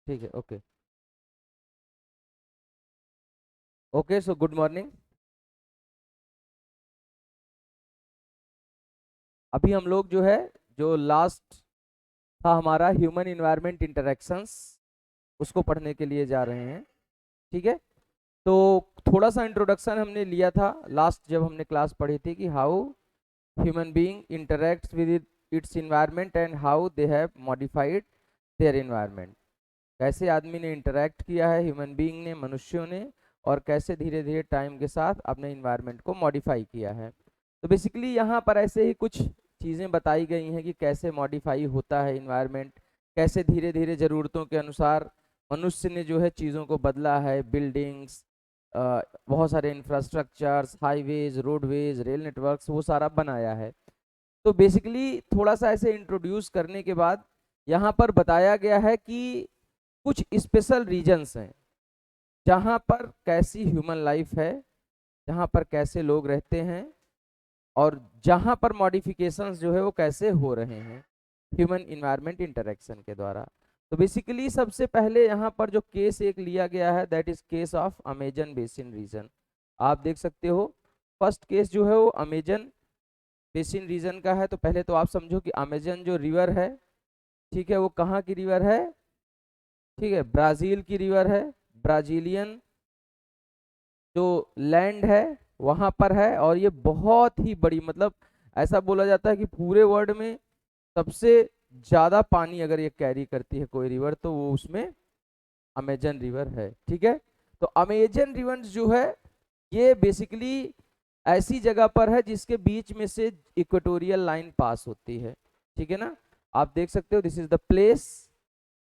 ठीक है, okay. Okay, so good morning. अभी हम लोग जो है, जो लास्ट था हमारा ह्यूमन इन्वायरमेंट इंटरेक्शंस, उसको पढ़ने के लिए जा रहे हैं। ठीक है, तो थोड़ा सा इंट्रोडक्शन हमने लिया था लास्ट जब हमने क्लास पढ़ी थी कि how human being interacts with its environment and how they have modified their environment. कैसे आदमी ने इंटरेक्ट किया है, ह्यूमन बीइंग ने, मनुष्यों ने, और कैसे धीरे धीरे टाइम के साथ अपने इन्वायरमेंट को मॉडिफाई किया है। तो बेसिकली यहाँ पर ऐसे ही कुछ चीज़ें बताई गई हैं कि कैसे मॉडिफाई होता है इन्वायरमेंट, कैसे धीरे धीरे ज़रूरतों के अनुसार मनुष्य ने जो है चीज़ों को बदला है। बिल्डिंग्स, बहुत सारे infrastructures, highways, roadways, rail networks, वो सारा बनाया है। तो बेसिकली थोड़ा सा ऐसे इंट्रोड्यूस करने के बाद यहाँ पर बताया गया है कि कुछ स्पेशल रीजन्स हैं जहाँ पर कैसी ह्यूमन लाइफ है, जहाँ पर कैसे लोग रहते हैं, और जहाँ पर मॉडिफिकेशंस जो है वो कैसे हो रहे हैं ह्यूमन इन्वायरमेंट इंटरेक्शन के द्वारा। तो बेसिकली सबसे पहले यहाँ पर जो केस एक लिया गया है, that is case of Amazon basin region. आप देख सकते हो फर्स्ट केस जो है वो अमेजन बेसिन रीजन का है। तो पहले तो आप समझो कि अमेजन जो रिवर है, ठीक है, वो कहाँ की रिवर है? ठीक है, ब्राजील की रिवर है। ब्राजीलियन जो लैंड है वहां पर है, और ये बहुत ही बड़ी, मतलब ऐसा बोला जाता है कि पूरे वर्ल्ड में सबसे ज्यादा पानी अगर ये कैरी करती है कोई रिवर, तो वो उसमें अमेजन रिवर है। ठीक है, तो अमेजन रिवर जो है ये बेसिकली ऐसी जगह पर है जिसके बीच में से इक्वेटोरियल लाइन पास होती है। ठीक है ना, आप देख सकते हो this is the place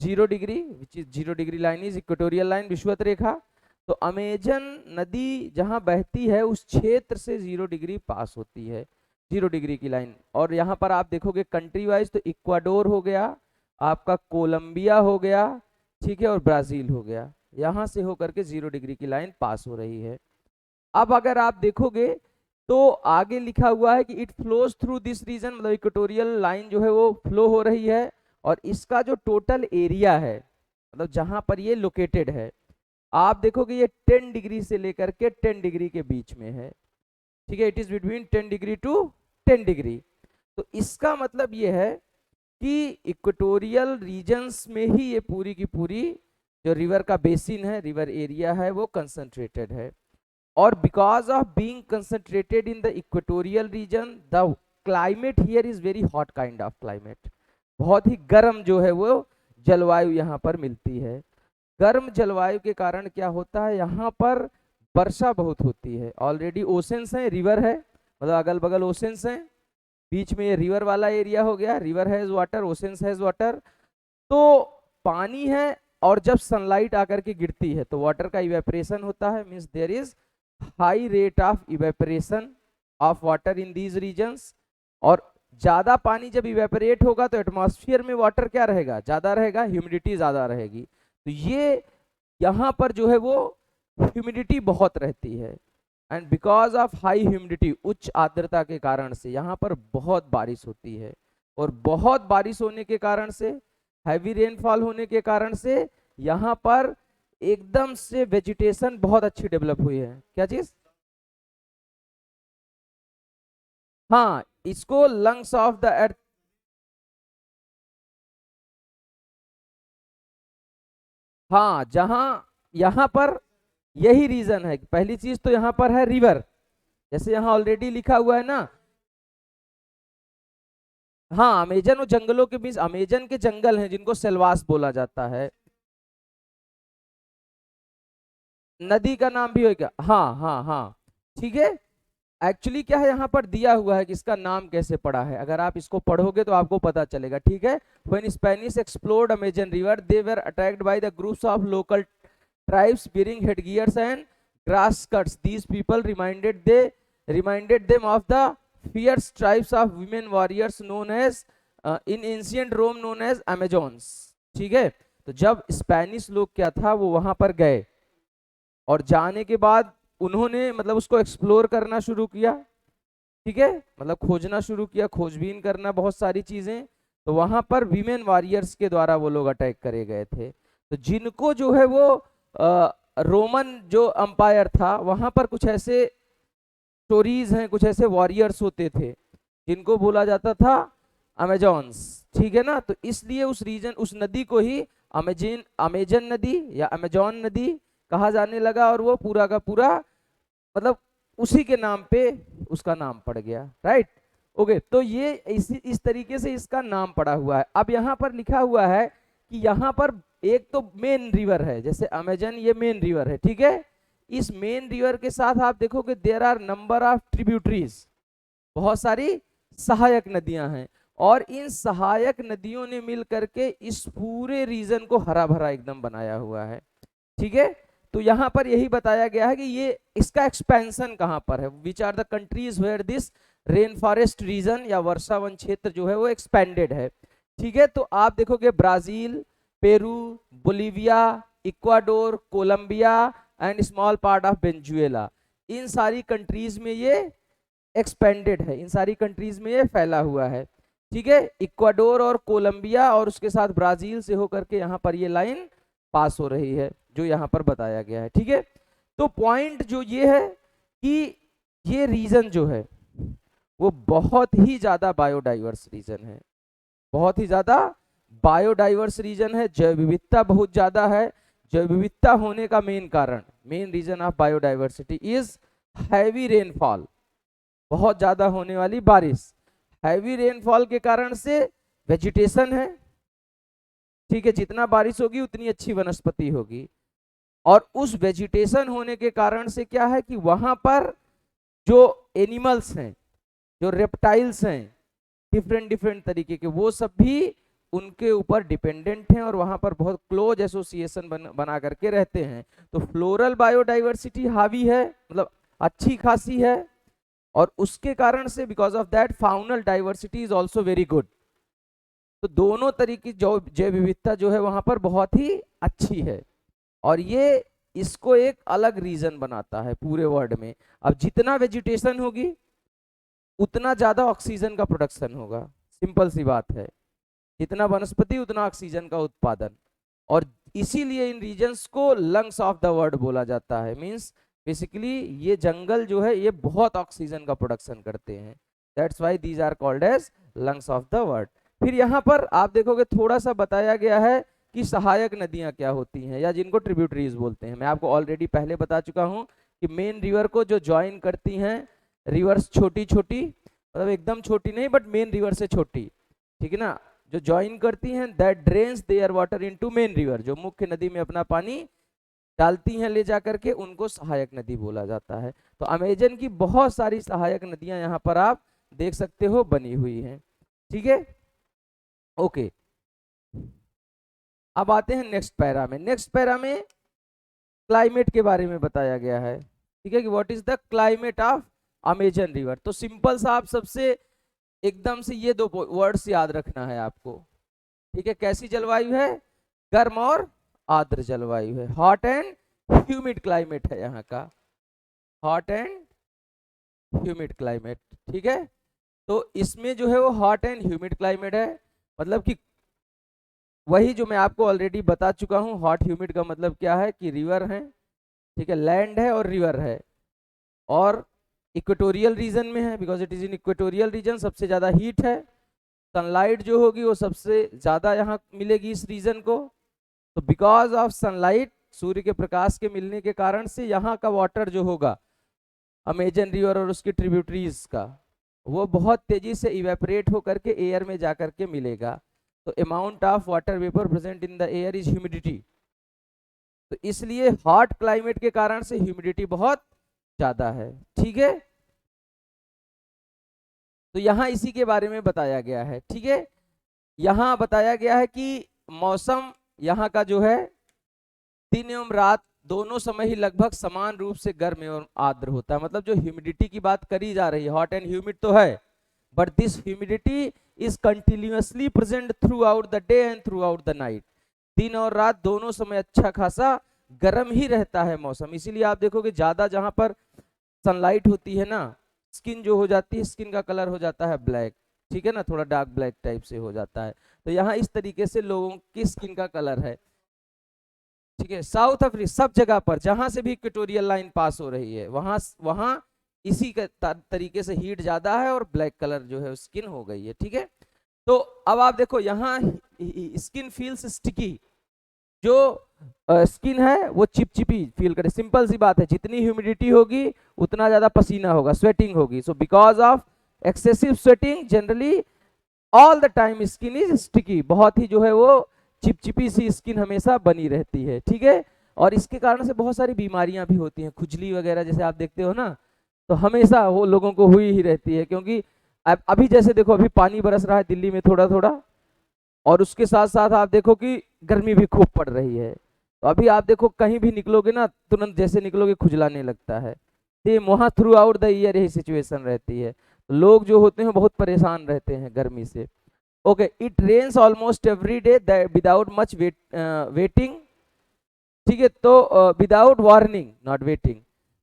0 degree, which is 0 degree line is equatorial line, विषुवत रेखा। तो अमेजन नदी जहां बहती है उस क्षेत्र से 0 डिग्री पास होती है, 0 डिग्री की लाइन। और यहाँ पर आप देखोगे कंट्री वाइज, तो इक्वाडोर हो गया, आपका कोलंबिया हो गया, ठीक है, और ब्राजील हो गया। यहाँ से होकर के 0 डिग्री की लाइन पास हो रही है। अब अगर आप देखोगे तो आगे लिखा हुआ है कि it flows through this region, मतलब इक्वेटोरियल लाइन जो है वो फ्लो हो रही है, और इसका जो टोटल एरिया है, मतलब जहां पर ये लोकेटेड है, आप देखोगे ये 10 डिग्री से लेकर के 10 डिग्री के बीच में है। ठीक है, it is between 10 degree to 10 degree. तो इसका मतलब ये है कि इक्वेटोरियल रीजन्स में ही ये पूरी की पूरी जो रिवर का बेसिन है, रिवर एरिया है, वो कंसंट्रेटेड है। और because of being concentrated in the equatorial region, the climate here is very hot kind of climate. बहुत ही गर्म जो है वो जलवायु यहाँ पर मिलती है। गर्म जलवायु के कारण क्या होता है, यहाँ पर वर्षा बहुत होती है। ऑलरेडी ओशंस है, रिवर है, मतलब अगल बगल ओशंस हैं, बीच में ये रिवर वाला एरिया हो गया, river has water, oceans has water. तो पानी है, और जब सनलाइट आकर के गिरती है तो वाटर का इवेपोरेशन होता है, means there is high rate of evaporation of water in these regions. और ज्यादा पानी जब इवेपोरेट होगा तो एटमॉस्फेयर में वाटर क्या रहेगा, ज्यादा रहेगा, ह्यूमिडिटी ज्यादा रहेगी। तो ये यहाँ पर जो है वो ह्यूमिडिटी बहुत रहती है, and because of high humidity, उच्च आर्द्रता के कारण से यहाँ पर बहुत बारिश होती है। और बहुत बारिश होने के कारण से, हैवी रेनफॉल होने के कारण से यहाँ पर एकदम से वेजिटेशन बहुत अच्छी डेवलप हुई है। क्या चीज? हाँ, इसको लंग्स ऑफ द अर्थ। हाँ, जहां यहाँ पर यही रीजन है। पहली चीज तो यहाँ पर है रिवर, जैसे यहाँ ऑलरेडी लिखा हुआ है ना। हाँ, अमेजन और जंगलों के बीच, अमेजन के जंगल हैं जिनको सेलवास बोला जाता है। नदी का नाम भी होगा, हाँ हाँ हाँ, ठीक है। एक्चुअली क्या है, यहाँ पर दिया हुआ है कि इसका नाम कैसे पड़ा है, अगर आप इसको पढ़ोगे तो आपको पता चलेगा। ठीक है, when Spanish explored Amazon river, they were attacked by the groups of local tribes bearing headgears and grass skirts. These people reminded them of the fierce tribes of women warriors known as in ancient Rome known as Amazons. ठीक है, तो जब Spanish लोग क्या था वो वहां पर गए, और जाने के बाद उन्होंने मतलब उसको एक्सप्लोर करना शुरू किया। ठीक है, मतलब खोजना शुरू किया, खोजबीन करना बहुत सारी चीजें। तो वहां पर वीमेन वॉरियर्स के द्वारा वो लोग अटैक करे गए थे। तो जिनको जो है वो रोमन जो अंपायर था वहां पर कुछ ऐसे स्टोरीज हैं, कुछ ऐसे वॉरियर्स होते थे जिनको बोला जाता था अमेजॉन्स, ठीक है ना। तो इसलिए उस रीजन, उस नदी को ही अमेजन नदी या अमेजॉन नदी कहा जाने लगा, और वो पूरा का पूरा मतलब उसी के नाम पे उसका नाम पड़ गया, राइट। ओके, तो ये इस तरीके से इसका नाम पड़ा हुआ है। अब यहाँ पर लिखा हुआ है कि यहाँ पर एक तो मेन रिवर है, जैसे अमेजन ये मेन रिवर है, ठीक है। इस मेन रिवर के साथ आप देखोगे there are number of tributaries, बहुत सारी सहायक नदियां हैं, और इन सहायक नदियों ने मिल करके इस पूरे रीजन को हरा भरा एकदम बनाया हुआ है, ठीक है। तो यहाँ पर यही बताया गया है कि ये इसका एक्सपेंशन कहाँ पर है, which are the countries where this rain forest region या वर्षावन क्षेत्र जो है वो एक्सपेंडेड है, ठीक है। तो आप देखोगे Brazil, Peru, Bolivia, Ecuador, Colombia and small part of Venezuela, इन सारी कंट्रीज में ये एक्सपेंडेड है, इन सारी कंट्रीज में ये फैला हुआ है, ठीक है। इक्वाडोर और कोलंबिया और उसके साथ ब्राजील से होकर के यहाँ पर ये लाइन पास हो रही है जो यहाँ पर बताया गया है, ठीक है। तो पॉइंट जो ये है कि ये रीजन जो है वो बहुत ही ज्यादा बायोडाइवर्स रीजन है, बहुत ही ज्यादा बायोडाइवर्स रीजन है, जैव विविधता बहुत ज्यादा है। जैव विविधता होने का मेन कारण, main reason of biodiversity is heavy rainfall, बहुत ज्यादा होने वाली बारिश। हैवी रेनफॉल के कारण से वेजिटेशन है, ठीक है, जितना बारिश होगी उतनी अच्छी वनस्पति होगी, और उस वेजिटेशन होने के कारण से क्या है कि वहां पर जो एनिमल्स हैं, जो रेप्टाइल्स हैं, डिफरेंट डिफरेंट तरीके के, वो सब भी उनके ऊपर डिपेंडेंट हैं और वहां पर बहुत क्लोज एसोसिएशन बना करके रहते हैं। तो फ्लोरल बायोडाइवर्सिटी हावी है, मतलब अच्छी खासी है, और उसके कारण से because of that faunal diversity is also very good. तो दोनों तरीके जो जैव विविधता जो है वहां पर बहुत ही अच्छी है, और ये इसको एक अलग रीजन बनाता है पूरे वर्ल्ड में। अब जितना वेजिटेशन होगी उतना ज्यादा ऑक्सीजन का प्रोडक्शन होगा, सिंपल सी बात है, जितना वनस्पति उतना ऑक्सीजन का उत्पादन, और इसीलिए इन रीजन्स को लंग्स ऑफ द वर्ल्ड बोला जाता है। मींस बेसिकली ये जंगल जो है ये बहुत ऑक्सीजन का प्रोडक्शन करते हैं, that's why these are called as lungs of the world. फिर यहाँ पर आप देखोगे थोड़ा सा बताया गया है कि सहायक नदियां क्या होती हैं, या जिनको ट्रिब्यूटरीज बोलते हैं। मैं आपको ऑलरेडी पहले बता चुका हूँ कि मेन रिवर को जो ज्वाइन करती हैं रिवर्स, छोटी छोटी, मतलब एकदम छोटी नहीं बट मेन रिवर से छोटी, ठीक है ना, जो ज्वाइन करती हैं, that drains their water into main river, जो मुख्य नदी में अपना पानी डालती हैं ले जा करके, उनको सहायक नदी बोला जाता है। तो अमेजन की बहुत सारी सहायक नदियां यहाँ पर आप देख सकते हो बनी हुई हैं, ठीक है। ओके, अब आते हैं नेक्स्ट पैरा में। नेक्स्ट पैरा में क्लाइमेट के बारे में बताया गया है, ठीक है, कि what is the climate of Amazon river. तो सिंपल सा आप सबसे एकदम से ये दो वर्ड्स याद रखना है आपको, ठीक है। कैसी जलवायु है? गर्म और आर्द्र जलवायु है, हॉट एंड ह्यूमिड क्लाइमेट है यहाँ का, हॉट एंड ह्यूमिड क्लाइमेट, ठीक है। तो इसमें जो है वो हॉट एंड ह्यूमिड क्लाइमेट है, मतलब कि वही जो मैं आपको ऑलरेडी बता चुका हूँ। हॉट ह्यूमिड का मतलब क्या है कि रिवर है, ठीक है, लैंड है और रिवर है, और इक्वेटोरियल रीजन में है, because it is in equatorial region, सबसे ज्यादा हीट है, सनलाइट जो होगी वो सबसे ज्यादा यहाँ मिलेगी इस रीजन को। तो बिकॉज ऑफ सनलाइट, सूर्य के प्रकाश के मिलने के कारण से यहाँ का वाटर जो होगा अमेजन रिवर और उसकी ट्रिब्यूटरीज का, वो बहुत तेजी से इवेपोरेट होकर के एयर में जाकर के मिलेगा। तो amount of water vapour present in the air is humidity. तो इसलिए हॉट क्लाइमेट के कारण से ह्यूमिडिटी बहुत ज्यादा है, ठीक है। तो यहाँ इसी के बारे में बताया गया है, ठीक है। यहाँ बताया गया है कि मौसम यहाँ का जो है दिन एवं रात दोनों समय ही लगभग समान रूप से गर्म एवं आर्द्र होता है। मतलब जो ह्यूमिडिटी की बात करी जा रही है, हॉट एंड ह्यूमिड तो है, but this humidity is continuously present through out the day and through out the night. दिन और रात दोनों समय अच्छा खासा गर्म ही रहता है मौसम। इसीलिए आप देखोगे ज्यादा जहां पर सनलाइट होती है ना, स्किन जो हो जाती है, स्किन का कलर हो जाता है ब्लैक, ठीक है ना, थोड़ा डार्क ब्लैक टाइप से हो जाता है। तो यहाँ इस तरीके से लोगों की स्किन का कलर है। ठीक है, साउथ अफ्रीका, सब जगह पर जहां से भी इक्वेटोरियल लाइन पास हो रही है वहां वहां इसी के तरीके से हीट ज्यादा है और ब्लैक कलर जो है स्किन हो गई है। ठीक है, तो अब आप देखो यहाँ स्किन फील्स स्टिकी, जो स्किन है वो चिपचिपी फील करे। सिंपल सी बात है, जितनी ह्यूमिडिटी होगी उतना ज्यादा पसीना होगा, स्वेटिंग होगी। So because of excessive sweating generally all the time skin is sticky, बहुत ही जो है वो चिपचिपी सी स्किन हमेशा बनी रहती है। ठीक है, और इसके कारण से बहुत सारी बीमारियां भी होती हैं, खुजली वगैरह जैसे आप देखते हो ना, तो हमेशा वो लोगों को हुई ही रहती है। क्योंकि अभी जैसे देखो, अभी पानी बरस रहा है दिल्ली में थोड़ा थोड़ा, और उसके साथ साथ आप देखो कि गर्मी भी खूब पड़ रही है। तो अभी आप देखो कहीं भी निकलोगे ना, तुरंत जैसे निकलोगे खुजलाने लगता है। सेम वहाँ थ्रू आउट द ईयर यही सिचुएशन रहती है, तो लोग जो होते हैं बहुत परेशान रहते हैं गर्मी से। Okay, it rains almost every day without much waiting. ठीक है, तो without warning, not waiting.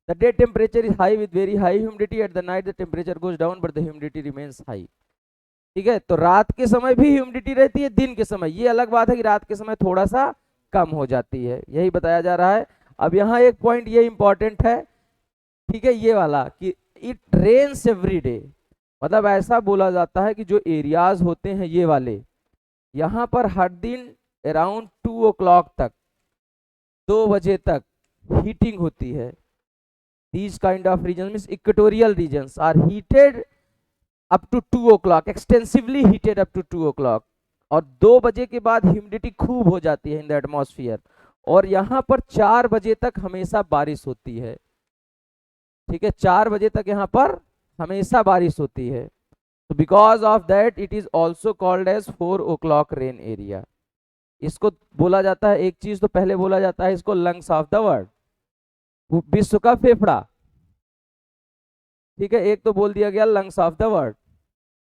The day temperature is high with very high humidity, at the night the temperature goes down but the humidity remains high. ठीक है, तो रात के समय भी ह्यूमिडिटी रहती है, दिन के समय ये अलग बात है कि रात के समय थोड़ा सा कम हो जाती है, यही बताया जा रहा है। अब यहाँ एक पॉइंट ये इंपॉर्टेंट है, ठीक है, ये वाला कि इट रेन्स एवरी डे, मतलब ऐसा बोला जाता है कि जो एरियाज होते हैं ये वाले, यहाँ पर हर दिन अराउंड 2 o'clock तक, 2 बजे तक हीटिंग होती है। These kind of regions means equatorial regions are heated up to 2 o'clock, extensively heated up to 2 o'clock, और 2 बजे के बाद ह्यूमिडिटी खूब हो जाती है इन द एटमॉस्फेयर, और यहाँ पर 4 बजे तक हमेशा बारिश होती है। ठीक है, 4 बजे तक यहाँ पर हमेशा बारिश होती है। तो because of that it is also called as 4 o'clock rain area. इसको बोला जाता है, एक चीज तो पहले बोला जाता है इसको लंग्स ऑफ द वर्ल्ड, विश्व का फेफड़ा। ठीक है, एक तो बोल दिया गया lungs of the world.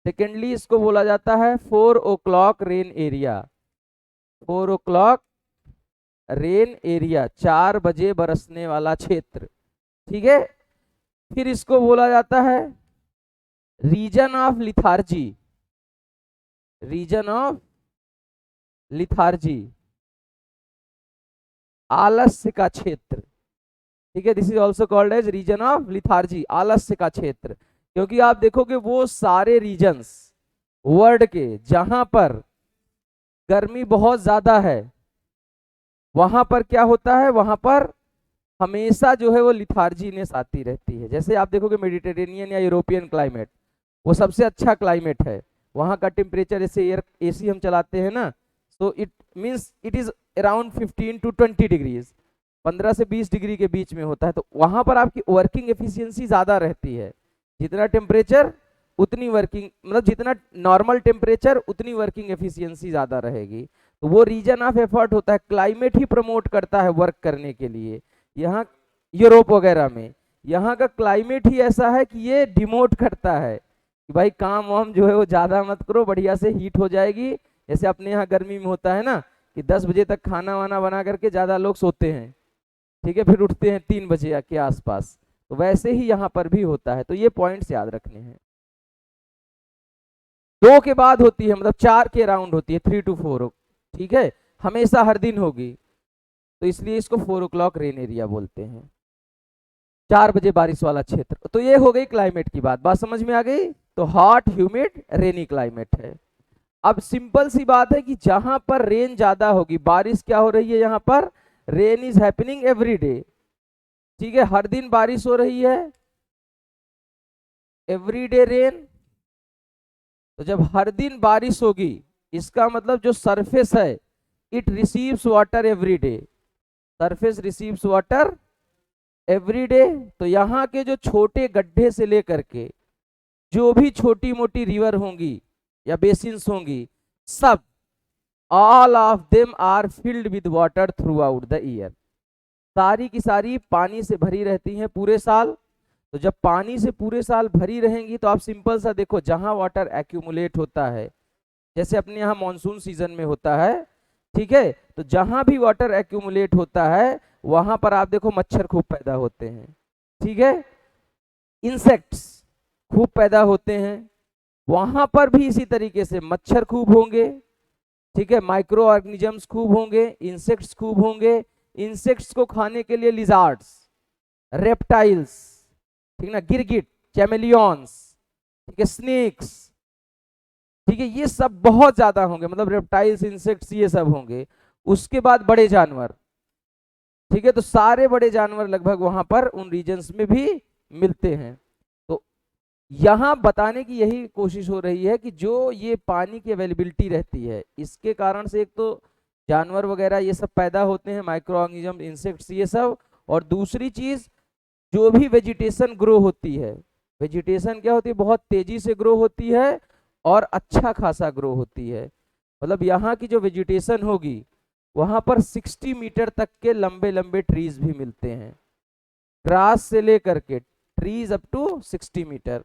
Secondly इसको बोला जाता है 4 o'clock rain area. 4 o'clock rain area, 4 बजे बरसने वाला क्षेत्र। ठीक है, फिर इसको बोला जाता है region of lethargy, region of lethargy, आलस्य का क्षेत्र। ठीक है, this is also called as region of lethargy, आलस्य का क्षेत्र। क्योंकि आप देखोगे वो सारे रीजन्स वर्ल्ड के जहां पर गर्मी बहुत ज्यादा है, वहां पर क्या होता है, वहां पर हमेशा जो है वो लिथार्जीनेस आती रहती है। जैसे आप देखोगे मेडिटेरेनियन या यूरोपियन क्लाइमेट, वो सबसे अच्छा क्लाइमेट है। वहां का टेम्परेचर, जैसे एयर एसी हम चलाते हैं ना, तो it means it is around 15 to 20 degrees, 15 से 20 डिग्री के बीच में होता है। तो वहां पर आपकी वर्किंग एफिशिएंसी ज्यादा रहती है। जितना टेम्परेचर उतनी वर्किंग, मतलब जितना नॉर्मल टेम्परेचर उतनी वर्किंग एफिशिएंसी ज्यादा रहेगी। तो वो रीजन ऑफ एफर्ट होता है, क्लाइमेट ही प्रमोट करता है वर्क करने के लिए। यहाँ यूरोप वगैरह में यहाँ का क्लाइमेट ही ऐसा है कि ये डिमोट करता है कि भाई काम वाम जो है वो ज्यादा मत करो, बढ़िया से हीट हो जाएगी। जैसे अपने यहाँ गर्मी में होता है ना कि 10 बजे तक खाना वाना बना करके ज्यादा लोग सोते हैं, ठीक है, फिर उठते हैं 3 बजे के आसपास, तो वैसे ही यहाँ पर भी होता है। तो ये पॉइंट्स याद रखने हैं। 2 के बाद होती है, मतलब 4 के अराउंड होती है, 3 to 4। ठीक है, हमेशा हर दिन होगी, तो इसलिए इसको 4 o'clock रेन एरिया बोलते हैं, 4 बजे बारिश वाला क्षेत्र। तो ये हो गई क्लाइमेट की बात समझ में आ गई। तो हॉट ह्यूमिड रेनी क्लाइमेट है। अब सिंपल सी बात है कि जहां पर रेन ज्यादा होगी, बारिश क्या हो रही है यहाँ पर, rain is happening every day. ठीक है, हर दिन बारिश हो रही है, एवरी डे रेन। तो जब हर दिन बारिश होगी, इसका मतलब जो सरफेस है it receives water every day, surface receives water every day. तो यहाँ के जो छोटे गड्ढे से लेकर के जो भी छोटी मोटी रिवर होंगी या बेसिन्स होंगी, सब all of them are filled with water throughout the year. सारी की सारी पानी से भरी रहती हैं पूरे साल। तो जब पानी से पूरे साल भरी रहेंगी, तो आप सिंपल सा देखो, जहां वाटर एक्यूमुलेट होता है, जैसे अपने यहाँ मानसून सीजन में होता है, ठीक है, तो जहां भी वाटर एक्यूमुलेट होता है वहां पर आप देखो मच्छर खूब पैदा होते हैं। ठीक है, इंसेक्ट्स खूब पैदा होते हैं, वहां पर भी इसी तरीके से मच्छर खूब होंगे। ठीक है, माइक्रो ऑर्गेनिजम्स खूब होंगे, इंसेक्ट्स खूब होंगे, इंसेक्ट्स को खाने के लिए लिजार्ड्स, रेप्टाइल्स, ठीक ना, गिरगिट, चैमेलियंस, ठीक है, स्नेक्स, ठीक है, ये सब बहुत ज्यादा होंगे, मतलब रेप्टाइल्स, इंसेक्ट्स ये सब होंगे। उसके बाद बड़े जानवर, ठीक है, तो सारे बड़े जानवर लगभग वहां पर उन रीजन्स में भी मिलते हैं। तो यहां बताने की यही कोशिश हो रही है कि जो ये पानी की अवेलेबिलिटी रहती है, इसके कारण से एक तो जानवर वगैरह ये सब पैदा होते हैं, माइक्रो ऑर्गेनिज्म, इंसेक्ट्स ये सब, और दूसरी चीज जो भी वेजिटेशन ग्रो होती है, वेजिटेशन क्या होती है, बहुत तेजी से ग्रो होती है और अच्छा खासा ग्रो होती है। मतलब यहाँ की जो वेजिटेशन होगी वहां पर 60 मीटर तक के लंबे लंबे ट्रीज भी मिलते हैं, ग्रास से लेकर के ट्रीज अप टू 60 मीटर,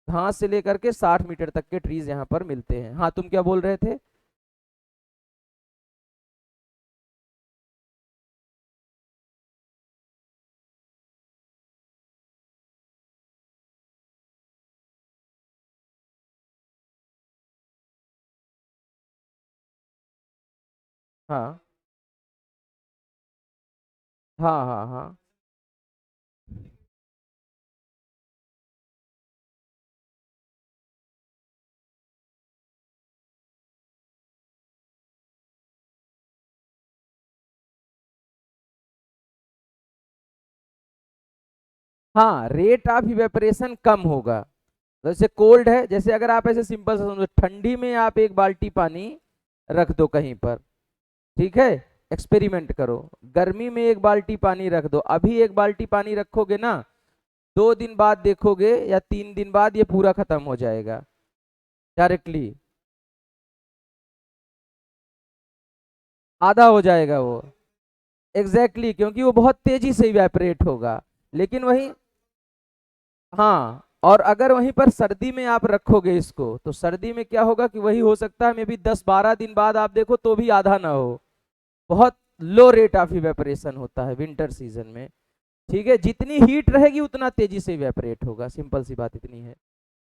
घास से लेकर के 60 मीटर तक के ट्रीज यहाँ पर मिलते हैं। हाँ, तुम क्या बोल रहे थे? हाँ हाँ हाँ हाँ हाँ, रेट ऑफ इवेपोरेशन कम होगा। जैसे कोल्ड है, जैसे अगर आप ऐसे सिंपल से समझो, ठंडी में आप एक बाल्टी पानी रख दो कहीं पर, ठीक है, एक्सपेरिमेंट करो, गर्मी में एक बाल्टी पानी रख दो, अभी एक बाल्टी पानी रखोगे ना, 2 दिन बाद देखोगे या 3 दिन बाद ये पूरा खत्म हो जाएगा डायरेक्टली, आधा हो जाएगा वो। एग्जैक्टली exactly, क्योंकि वो बहुत तेजी से इवेपोरेट होगा। लेकिन वही, हाँ, और अगर वहीं पर सर्दी में आप रखोगे इसको, तो सर्दी में क्या होगा कि वही हो सकता है मे बी 10-12 दिन बाद आप देखो तो भी आधा ना हो। बहुत लो रेट ऑफ इवेपोरेशन होता है विंटर सीजन में, ठीक है, जितनी हीट रहेगी उतना तेजी से इवेपोरेट होगा, सिंपल सी बात इतनी है।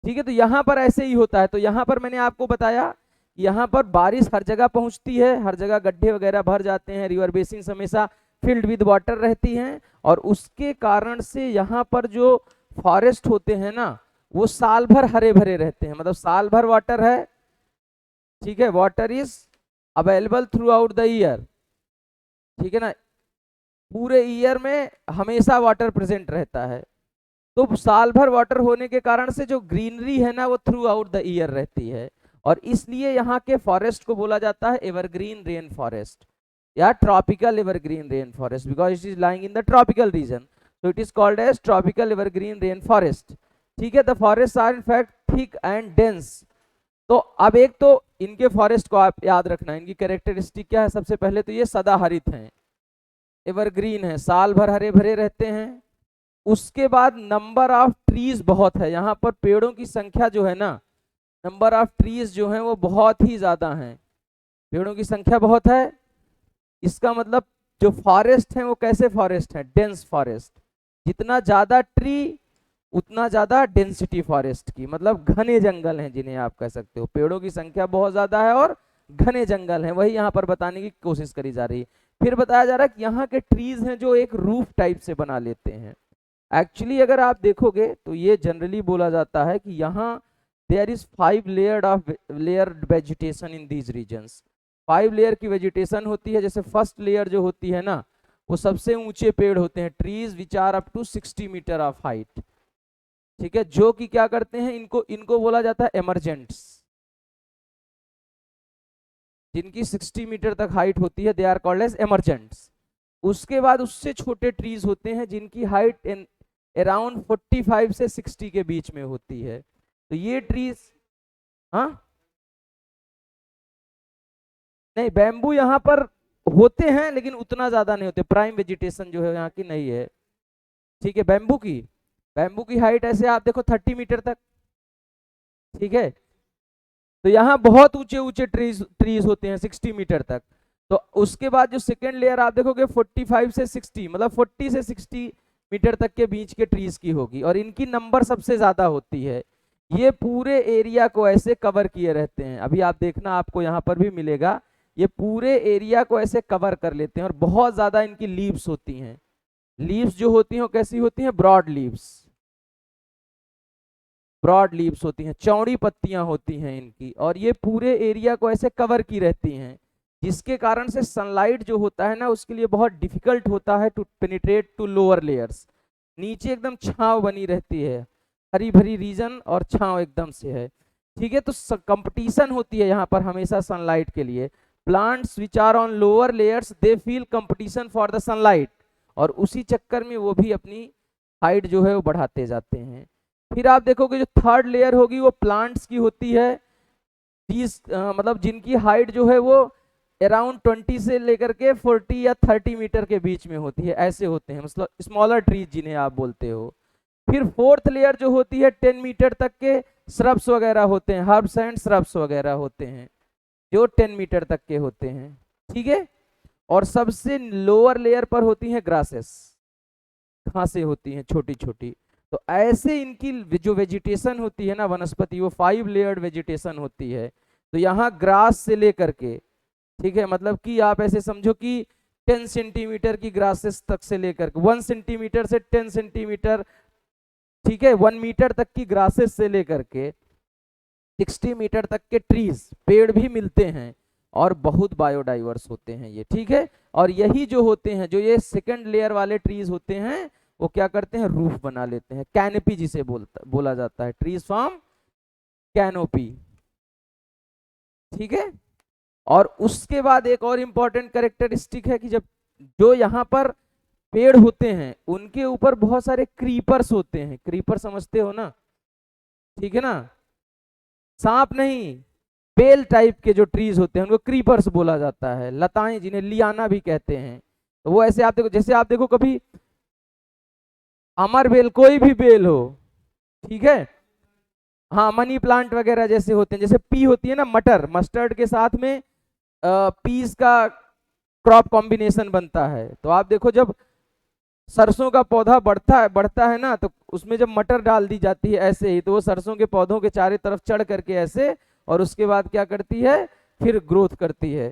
ठीक है, तो यहाँ पर ऐसे ही होता है। तो यहाँ पर मैंने आपको बताया, यहाँ पर बारिश हर जगह पहुँचती है, हर जगह गड्ढे वगैरह भर जाते हैं, रिवर बेसिन हमेशा फिल्ड विद वाटर रहती हैं, और उसके कारण से यहाँ पर जो फॉरेस्ट होते हैं ना, वो साल भर हरे भरे रहते हैं, मतलब साल भर वाटर है, ठीक है, water is available through out the year, ठीक है ना, पूरे ईयर में हमेशा वाटर प्रेजेंट रहता है। तो साल भर वाटर होने के कारण से जो ग्रीनरी है ना, वो थ्रू आउट द ईयर रहती है, और इसलिए यहाँ के फॉरेस्ट को बोला जाता है एवरग्रीन रेन फॉरेस्ट या tropical evergreen rain forest, because it is lying in the tropical region, so it is called as tropical evergreen rain forest। ठीक है, the forests are in fact thick and dense। तो अब एक तो इनके forest को आप याद रखना, इनकी कैरेक्टरिस्टिक क्या है, सबसे पहले तो ये सदाहरित हैं, एवरग्रीन है, साल भर हरे भरे रहते हैं। उसके बाद नंबर ऑफ ट्रीज बहुत है, यहाँ पर पेड़ों की संख्या जो है ना, नंबर ऑफ ट्रीज जो है वो बहुत ही ज्यादा है, पेड़ों की संख्या बहुत है। इसका मतलब जो फॉरेस्ट है वो कैसे फॉरेस्ट है, डेंस फॉरेस्ट, जितना ज्यादा ट्री उतना ज्यादा डेंसिटी फॉरेस्ट की, मतलब घने जंगल हैं जिन्हें आप कह सकते हो, पेड़ों की संख्या बहुत ज्यादा है और घने जंगल हैं, वही यहाँ पर बताने की कोशिश करी जा रही है। फिर बताया जा रहा है कि यहाँ के ट्रीज हैं जो एक रूफ टाइप से बना लेते हैं। एक्चुअली अगर आप देखोगे तो ये जनरली बोला जाता है कि यहाँ there is 5 layered vegetation in these regions, 5 layer की वेजिटेशन होती है। जैसे फर्स्ट लेयर जो होती है ना, वो सबसे ऊंचे पेड़ होते हैं, trees which are up to 60 metre of height, ठीक है, जो कि क्या करते हैं, इनको इनको बोला जाता है एमरजेंट्स, जिनकी 60 मीटर तक हाइट होती है, दे आर कॉल्ड एज एमरजेंट्स। उसके बाद उससे छोटे ट्रीज होते हैं जिनकी हाइट अराउंड 45 से 60 के बीच में होती है। तो ये ट्रीज, हाँ, नहीं, बैम्बू यहाँ पर होते हैं लेकिन उतना ज्यादा नहीं होते, प्राइम वेजिटेशन जो है यहाँ की नहीं है, ठीक है। बैम्बू की हाइट ऐसे आप देखो 30 मीटर तक, ठीक है। तो यहाँ बहुत ऊंचे ऊंचे ट्रीज ट्रीज होते हैं 60 मीटर तक। तो उसके बाद जो सेकेंड लेयर आप देखोगे 45 से 60, मतलब 40 से 60 मीटर तक के बीच के ट्रीज की होगी, और इनकी नंबर सबसे ज्यादा होती है। ये पूरे एरिया को ऐसे कवर किए रहते हैं, अभी आप देखना आपको यहाँ पर भी मिलेगा ये पूरे एरिया को ऐसे कवर कर लेते हैं और बहुत ज्यादा इनकी लीव्स होती हैं। लीव्स जो होती हैं वो कैसी होती हैं, ब्रॉड लीव्स, ब्रॉड लीव्स होती हैं, चौड़ी पत्तियां होती हैं इनकी, और ये पूरे एरिया को ऐसे कवर की रहती हैं, जिसके कारण से सनलाइट जो होता है ना उसके लिए बहुत डिफिकल्ट होता है to penetrate to lower layers. नीचे एकदम छांव बनी रहती है, हरी भरी रीजन और छांव एकदम से है, ठीक है। तो कंपटीशन होती है यहाँ पर हमेशा सनलाइट के लिए। Plants which are on lower layers they feel competition for the sunlight, और उसी चक्कर में वो भी अपनी हाइट जो है वो बढ़ाते जाते हैं। फिर आप देखोगे जो थर्ड लेयर होगी वो प्लांट्स की होती है, 30 मतलब जिनकी हाइट जो है वो अराउंड 20 से लेकर के 40 या 30 मीटर के बीच में होती है, ऐसे होते हैं, मतलब स्मॉलर ट्रीज जिन्हें आप बोलते हो। फिर फोर्थ लेयर जो होती है 10 मीटर तक के श्रब्स वगैरह होते हैं, हर्ब्स एंड श्रब्स वगैरह होते हैं जो 10 मीटर तक के होते हैं, ठीक है। और सबसे लोअर लेयर पर होती हैं ग्रासेस, घासें होती हैं छोटी छोटी। तो ऐसे इनकी जो वेजिटेशन होती है ना वनस्पति, वो 5 लेयर्ड वेजिटेशन होती है। तो यहाँ ग्रास से लेकर के, ठीक है, मतलब कि आप ऐसे समझो कि 10 सेंटीमीटर की ग्रासेस तक से लेकर के 1 सेंटीमीटर से 10 सेंटीमीटर, ठीक है, 1 मीटर तक की ग्रासेस से लेकर के 60 मीटर तक के ट्रीज, पेड़ भी मिलते हैं, और बहुत बायोडाइवर्स होते हैं ये, ठीक है। और यही जो होते हैं, जो ये सेकंड लेयर वाले ट्रीज होते हैं, वो क्या करते हैं, रूफ बना लेते हैं, कैनोपी जिसे बोला जाता है, ट्रीज फॉर्म कैनोपी, ठीक है। और उसके बाद एक और इंपॉर्टेंट कैरेक्टरिस्टिक है कि जब जो यहाँ पर पेड़ होते हैं उनके ऊपर बहुत सारे क्रीपर्स होते हैं, क्रीपर समझते हो ना, ठीक है ना, सांप नहीं, बेल टाइप के जो ट्रीज होते हैं उनको क्रीपर्स बोला जाता है, लताएं जिन्हें लियाना भी कहते हैं। तो वो ऐसे आप देखो, जैसे आप देखो कभी अमर बेल, कोई भी बेल हो, ठीक है, हाँ, मनी प्लांट वगैरह जैसे होते हैं, जैसे पी होती है ना, मटर, मस्टर्ड के साथ में पीस का क्रॉप कॉम्बिनेशन बनता है। तो आप देखो जब सरसों का पौधा बढ़ता है ना, तो उसमें जब मटर डाल दी जाती है ऐसे ही, तो वो सरसों के पौधों के चारों तरफ चढ़ करके ऐसे, और उसके बाद क्या करती है, फिर ग्रोथ करती है,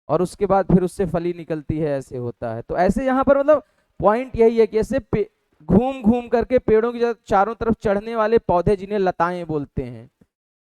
और उसके बाद फिर उससे फली निकलती है, ऐसे होता है। तो ऐसे यहाँ पर मतलब पॉइंट यही है कि ऐसे घूम घूम करके पेड़ों की चारों तरफ चढ़ने वाले पौधे जिन्हें लताएं बोलते हैं,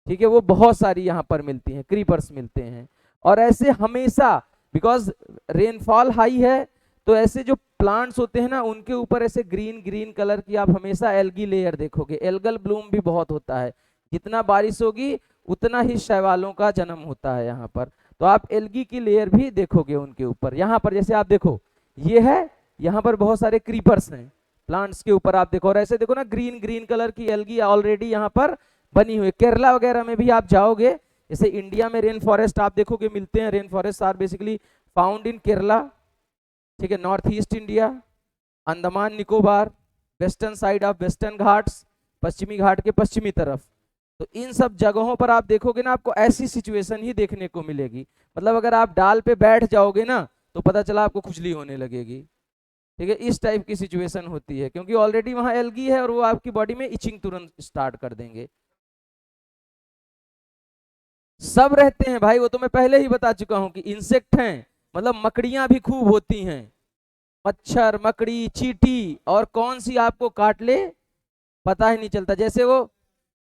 ठीक है, वो बहुत सारी यहाँ पर मिलती हैं, क्रीपर्स मिलते हैं। और ऐसे हमेशा, बिकॉज रेनफॉल हाई है, तो ऐसे जो प्लांट्स होते हैं ना उनके ऊपर ऐसे ग्रीन ग्रीन कलर की आप हमेशा एल्गी लेयर देखोगे, एल्गल ब्लूम भी बहुत होता है, जितना बारिश होगी उतना ही शैवालों का जन्म होता है यहाँ पर। तो आप एल्गी की लेयर भी देखोगे उनके ऊपर। यहाँ पर जैसे आप देखो ये है, यहाँ पर बहुत सारे क्रीपर्स हैं प्लांट्स के ऊपर, आप देखो, और ऐसे देखो ना ग्रीन ग्रीन कलर की एल्गी ऑलरेडी यहाँ पर बनी हुई है। केरला वगैरह में भी आप जाओगे, जैसे इंडिया में रेन फॉरेस्ट आप देखोगे मिलते हैं, rain forest are basically found in Kerala, ठीक है, north east India, Andaman Nicobar, western side of western Ghats, पश्चिमी घाट के पश्चिमी तरफ। तो इन सब जगहों पर आप देखोगे ना आपको ऐसी सिचुएशन ही देखने को मिलेगी, मतलब अगर आप डाल पे बैठ जाओगे ना तो पता चला आपको खुजली होने लगेगी, ठीक है, इस टाइप की सिचुएशन होती है, क्योंकि ऑलरेडी वहां एल्गी है और वो आपकी बॉडी में इचिंग तुरंत स्टार्ट कर देंगे। सब रहते हैं भाई, वो तो मैं पहले ही बता चुका हूं कि इंसेक्ट हैं, मतलब मकड़ियां भी खूब होती हैं, मच्छर, मकड़ी, चींटी, और कौन सी आपको काट ले पता ही नहीं चलता। जैसे वो,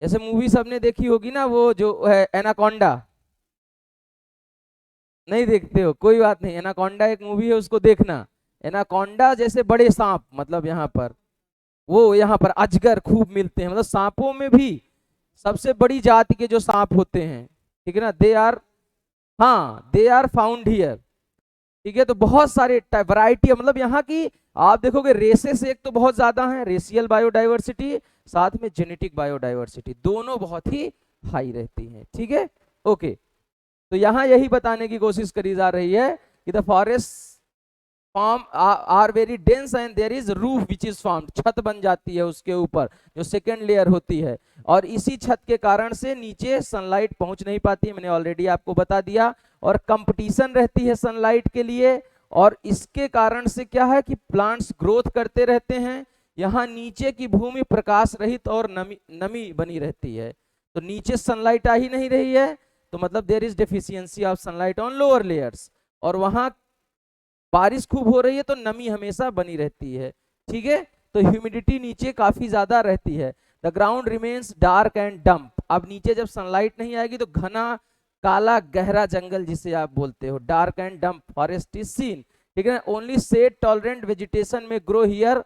जैसे मूवी सबने देखी होगी ना, वो जो है एनाकोंडा, नहीं देखते हो, कोई बात नहीं, एनाकोंडा एक मूवी है, उसको देखना। एनाकोंडा जैसे बड़े सांप, मतलब यहाँ पर वो, यहाँ पर अजगर खूब मिलते हैं, मतलब सांपों में भी सबसे बड़ी जाति के जो सांप होते हैं, ठीक है ना, दे आर, हाँ, दे आर फाउंड हियर, ठीक है। तो बहुत सारे वैरायटी है, मतलब यहाँ की आप देखोगे रेसेस एक तो बहुत ज्यादा है, रेशियल बायोडाइवर्सिटी, साथ में जेनेटिक बायोडाइवर्सिटी, दोनों बहुत ही हाई रहती है, ठीक है, ओके। तो यहाँ यही बताने की कोशिश करी जा रही है कि the forest form are very dense and there is roof which is formed, छत बन जाती है उसके ऊपर जो सेकेंड लेयर होती है, और इसी छत के कारण से नीचे सनलाइट पहुंच नहीं पाती है, मैंने ऑलरेडी आपको बता दिया, और कंपटीशन रहती है सनलाइट के लिए, और इसके कारण से क्या है कि प्लांट्स ग्रोथ करते रहते हैं। यहाँ नीचे की भूमि प्रकाश रहित और नमी बनी रहती है, तो नीचे सनलाइट आ ही नहीं रही है, तो मतलब there is deficiency of sunlight on lower layers, और वहां बारिश खूब हो रही है तो नमी हमेशा बनी रहती है, ठीक है, तो ह्यूमिडिटी नीचे काफी ज्यादा रहती है। The ground remains dark and dump, अब नीचे जब सनलाइट नहीं आएगी तो घना काला गहरा जंगल जिसे आप बोलते हो, dark and damp forest is seen, ठीक है। ओनली शेड टॉलरेंट वेजिटेशन में grow here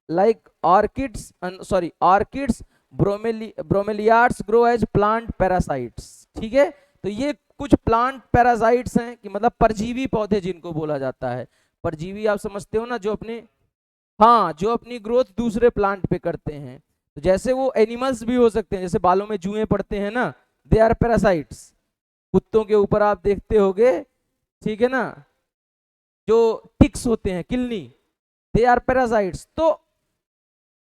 like orchids, sorry orchids, bromeliads grow as plant parasites, ठीक है। तो ये कुछ प्लांट पैरासाइट्स हैं कि मतलब परजीवी पौधे जिनको बोला जाता है। परजीवी आप समझते हो ना, जो अपने, हाँ, जो अपनी ग्रोथ दूसरे प्लांट पे करते हैं। तो जैसे वो एनिमल्स भी हो सकते हैं, जैसे बालों में जुएं पड़ते हैं ना, दे आर पैरासाइट्स। कुत्तों के ऊपर आप देखते होगे, ठीक है ना, जो टिक्स होते हैं, किलनी, दे आर पैरासाइट्स। तो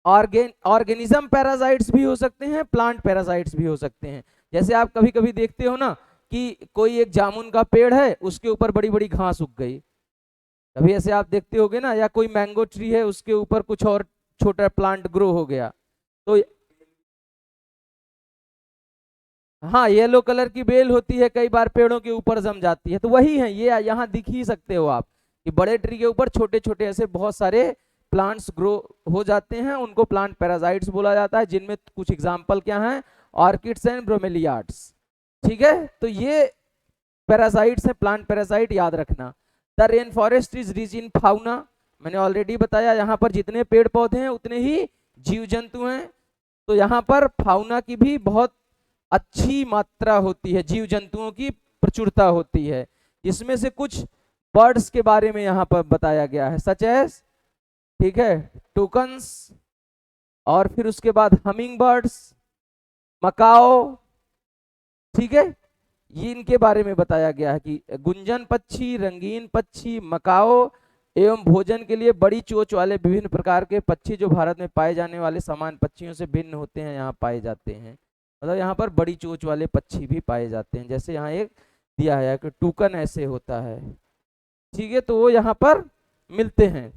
ऑर्गेनिज्म पैरासाइट्स भी हो सकते हैं, प्लांट पैरासाइट्स भी हो सकते हैं। जैसे आप कभी कभी देखते हो ना कि कोई एक जामुन का पेड़ है, उसके ऊपर बड़ी बड़ी घास उग गई, कभी ऐसे आप देखते होगे ना, या कोई मैंगो ट्री है, उसके ऊपर कुछ और छोटा प्लांट ग्रो हो गया। तो हाँ, येलो कलर की बेल होती है, कई बार पेड़ों के ऊपर जम जाती है, तो वही है ये, यहाँ दिख ही सकते हो आप कि बड़े ट्री के ऊपर छोटे छोटे ऐसे बहुत सारे प्लांट्स ग्रो हो जाते हैं, उनको प्लांट पैरासाइट्स बोला जाता है, जिनमें कुछ एग्जांपल क्या हैं, ऑर्किड्स एंड ब्रोमेलियार्ड्स, ठीक है। तो ये पैरासाइट्स है, प्लांट पैरासाइट, याद रखना। The rain forest is rich in fauna, मैंने ऑलरेडी बताया, यहाँ पर जितने पेड़ पौधे हैं उतने ही जीव जंतु हैं, तो यहाँ पर फाउना की भी बहुत अच्छी मात्रा होती है, जीव जंतुओं की प्रचुरता होती है। इसमें से कुछ बर्ड्स के बारे में यहाँ पर बताया गया है, सच एज, ठीक है, टोकन्स, और फिर उसके बाद हमिंग बर्ड्स, मकाओ, ठीक है, ये इनके बारे में बताया गया है कि गुंजन पक्षी, रंगीन पक्षी, मकाओ एवं भोजन के लिए बड़ी चोंच वाले विभिन्न प्रकार के पक्षी जो भारत में पाए जाने वाले सामान्य पक्षियों से भिन्न होते हैं, यहाँ पाए जाते हैं। मतलब यहाँ पर बड़ी चोंच वाले पक्षी भी पाए जाते हैं, जैसे यहाँ एक दिया है कि टूकन ऐसे होता है, ठीक है, तो वो यहाँ पर मिलते हैं।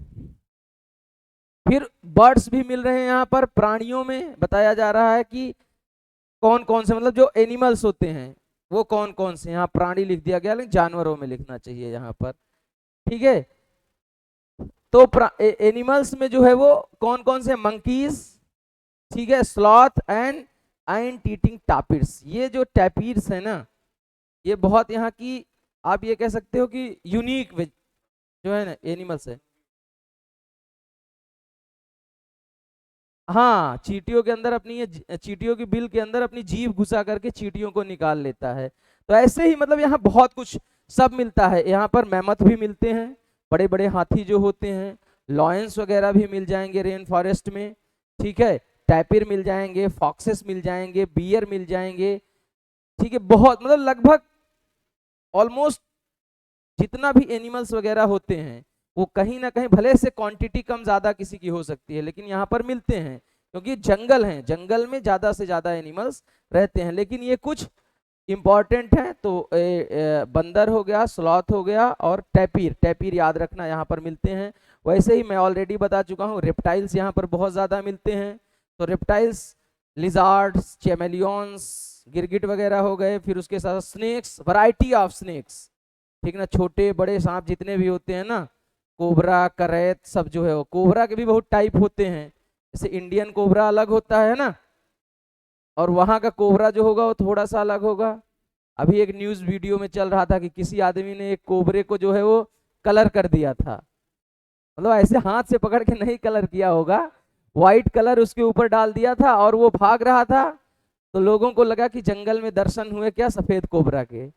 फिर बर्ड्स भी मिल रहे हैं यहाँ पर। प्राणियों में बताया जा रहा है कि कौन कौन से, मतलब जो एनिमल्स होते हैं वो कौन कौन से, यहाँ प्राणी लिख दिया गया, लेकिन जानवरों में लिखना चाहिए यहाँ पर, ठीक है। तो एनिमल्स में जो है वो कौन कौन से, मंकीज, ठीक है, स्लॉथ एंड एंट ईटिंग टापिर्स। ये जो टैपिर्स है ना, ये बहुत यहाँ की, आप ये कह सकते हो कि यूनिक जो है ना एनिमल्स है। हाँ, चींटियों के अंदर अपनी, ये चींटियों की बिल के अंदर अपनी जीभ घुसा करके चींटियों को निकाल लेता है। तो ऐसे ही मतलब यहाँ बहुत कुछ सब मिलता है। यहाँ पर मैमथ भी मिलते हैं, बड़े बड़े हाथी जो होते हैं, लॉयंस वगैरह भी मिल जाएंगे रेन फॉरेस्ट में, ठीक है, टैपिर मिल जाएंगे, फॉक्सेस मिल जाएंगे, बियर मिल जाएंगे, ठीक है, बहुत, मतलब लगभग ऑलमोस्ट जितना भी एनिमल्स वगैरह होते हैं वो कहीं ना कहीं, भले से क्वांटिटी कम ज्यादा किसी की हो सकती है, लेकिन यहाँ पर मिलते हैं, क्योंकि जंगल है, जंगल में ज्यादा से ज्यादा एनिमल्स रहते हैं। लेकिन ये कुछ इंपॉर्टेंट है, तो बंदर हो गया, स्लॉथ हो गया, और टैपिर, टैपिर याद रखना यहाँ पर मिलते हैं। वैसे ही मैं ऑलरेडी बता चुका हूँ, रेप्टाइल्स यहाँ पर बहुत ज्यादा मिलते हैं। तो रेप्टाइल्स, लिजार्ड्स, चैमेलियंस, गिरगिट वगैरह हो गए, फिर उसके साथ स्नेक्स, वैरायटी ऑफ स्नेक्स, ठीक ना, छोटे बड़े सांप जितने भी होते हैं ना, कोबरा, करैत, सब जो है वो, कोबरा के भी बहुत टाइप होते हैं, जैसे इंडियन कोबरा अलग होता है ना, और वहां का कोबरा जो होगा वो थोड़ा सा अलग होगा। अभी एक न्यूज वीडियो में चल रहा था कि किसी आदमी ने एक कोबरे को जो है वो कलर कर दिया था, मतलब ऐसे हाथ से पकड़ के नहीं कलर किया होगा, व्हाइट कलर उसके ऊपर डाल दिया था और वो भाग रहा था। तो लोगों को लगा कि जंगल में दर्शन हुए क्या सफेद कोबरा के,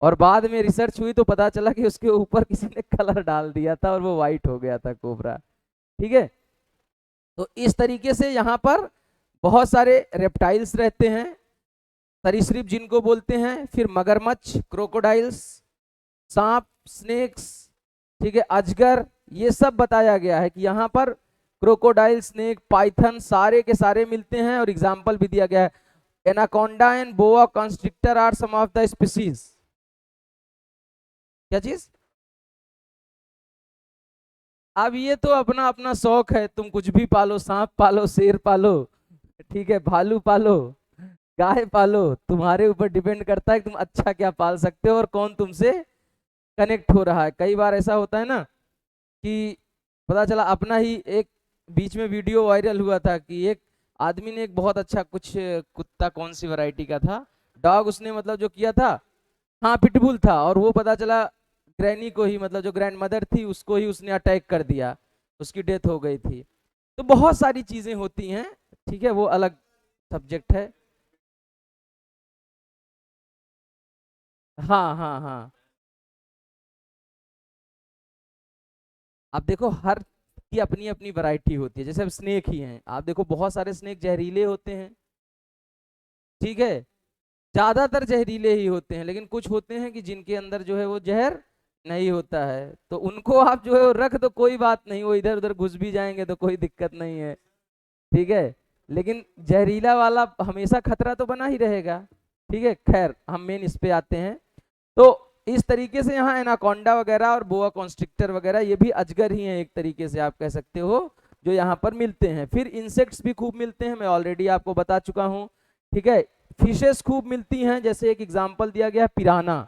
और बाद में रिसर्च हुई तो पता चला कि उसके ऊपर किसी ने कलर डाल दिया था और वो व्हाइट हो गया था कोबरा, ठीक है। तो इस तरीके से यहाँ पर बहुत सारे रेप्टाइल्स रहते हैं, सरीसृप जिनको बोलते हैं, फिर मगरमच्छ, क्रोकोडाइल्स, सांप, स्नेक्स, ठीक है, अजगर, ये सब बताया गया है कि यहाँ पर क्रोकोडाइल, स्नेक, पाइथन सारे के सारे मिलते हैं, और एग्जाम्पल भी दिया गया है, anaconda and boa constrictor are some of the species. क्या चीज? अब ये तो अपना अपना शौक है, तुम कुछ भी पालो, सांप पालो, शेर पालो, ठीक है, भालू पालो, गाय पालो, तुम्हारे ऊपर डिपेंड करता है कि तुम अच्छा क्या पाल सकते हो और कौन तुमसे कनेक्ट हो रहा है। कई बार ऐसा होता है ना कि पता चला अपना ही एक बीच में वीडियो वायरल हुआ था कि एक आदमी ने एक बहुत अच्छा कुछ कुत्ता, कौन सी वैरायटी का था, डॉग, उसने मतलब जो किया था, हाँ पिटबुल था, और वो पता चला ग्रैनी को ही, मतलब जो ग्रैंड मदर थी उसको ही उसने अटैक कर दिया, उसकी डेथ हो गई थी। तो बहुत सारी चीजें होती हैं, ठीक है, वो अलग सब्जेक्ट है। हाँ हाँ हाँ। आप देखो हर की अपनी अपनी वैरायटी होती है, जैसे अब स्नेक ही हैं, आप देखो बहुत सारे स्नेक जहरीले होते हैं, ठीक है, ज्यादातर जहरीले ही होते हैं, लेकिन कुछ होते हैं कि जिनके अंदर जो है वो जहर नहीं होता है, तो उनको आप जो है वो रख दो, कोई बात नहीं, वो इधर उधर घुस भी जाएंगे तो कोई दिक्कत नहीं है, ठीक है। लेकिन जहरीला वाला हमेशा खतरा तो बना ही रहेगा, ठीक है। खैर हम मेन इस पे आते हैं। तो इस तरीके से यहाँ एनाकोंडा वगैरह और बोआ कॉन्स्ट्रिक्टर वगैरह ये भी अजगर ही हैं एक तरीके से आप कह सकते हो, जो यहाँ पर मिलते हैं। फिर इंसेक्ट्स भी खूब मिलते हैं, मैं ऑलरेडी आपको बता चुका हूँ, ठीक है। फिशेस खूब मिलती हैं, जैसे एक एग्जाम्पल दिया गया पिराना।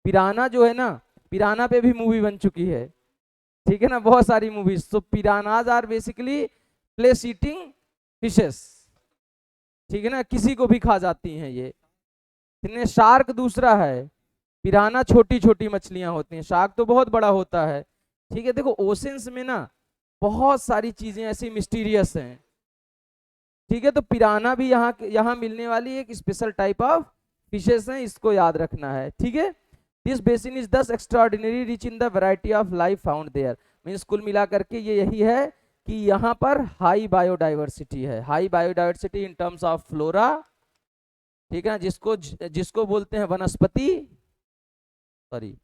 पिराना जो है ना, पिराना पे भी मूवी बन चुकी है, ठीक है ना, बहुत सारी मूवीज। तो piranhas are basically flesh eating fishes, ठीक है ना, किसी को भी खा जाती हैं ये। इनमें शार्क दूसरा है, पिराना छोटी छोटी मछलियां होती हैं, शार्क तो बहुत बड़ा होता है, ठीक है। देखो ओशंस में ना बहुत सारी चीजें ऐसी मिस्टीरियस हैं, ठीक है। तो पिराना भी यहाँ यहाँ मिलने वाली एक स्पेशल टाइप ऑफ फिशेस हैं, इसको याद रखना है, ठीक है। This basin is thus extraordinary rich in the variety of life found there. Means कुल मिला करके ये यही है कि यहाँ पर हाई बायोडाइवर्सिटी है, high biodiversity in terms of flora, ठीक है, जिसको जिसको बोलते हैं वनस्पति, सॉरी,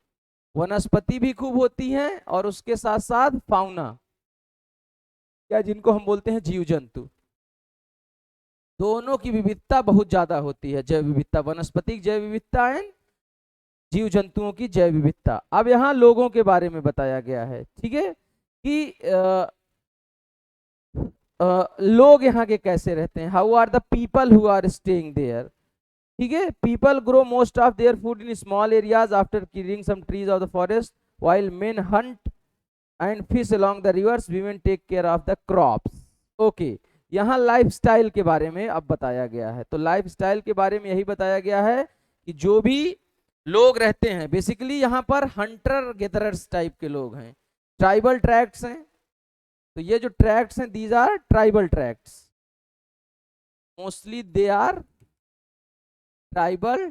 वनस्पति भी खूब होती हैं, और उसके साथ साथ फाउना, या जिनको हम बोलते हैं जीव जंतु, दोनों की विविधता बहुत ज्यादा होती है। जैव विविधता, वनस्पतिक जैव विविधता एंड जीव जंतुओं की जैव विविधता। अब यहाँ लोगों के बारे में बताया गया है, ठीक है, कि लोग यहाँ के कैसे रहते हैं, how are the people who are staying there, ठीक है। People grow most of their food in small areas after clearing some trees of the forest, while men hunt and fish along the rivers, women take care of the crops। Okay, यहाँ lifestyle के बारे में अब बताया गया है। तो lifestyle के बारे में यही बताया गया है कि जो भी लोग रहते हैं बेसिकली यहाँ पर हंटर गेदरर्स टाइप के लोग हैं, ट्राइबल ट्रैक्ट्स हैं। तो ये जो ट्रैक्ट्स हैं these are tribal tracts, mostly they are tribal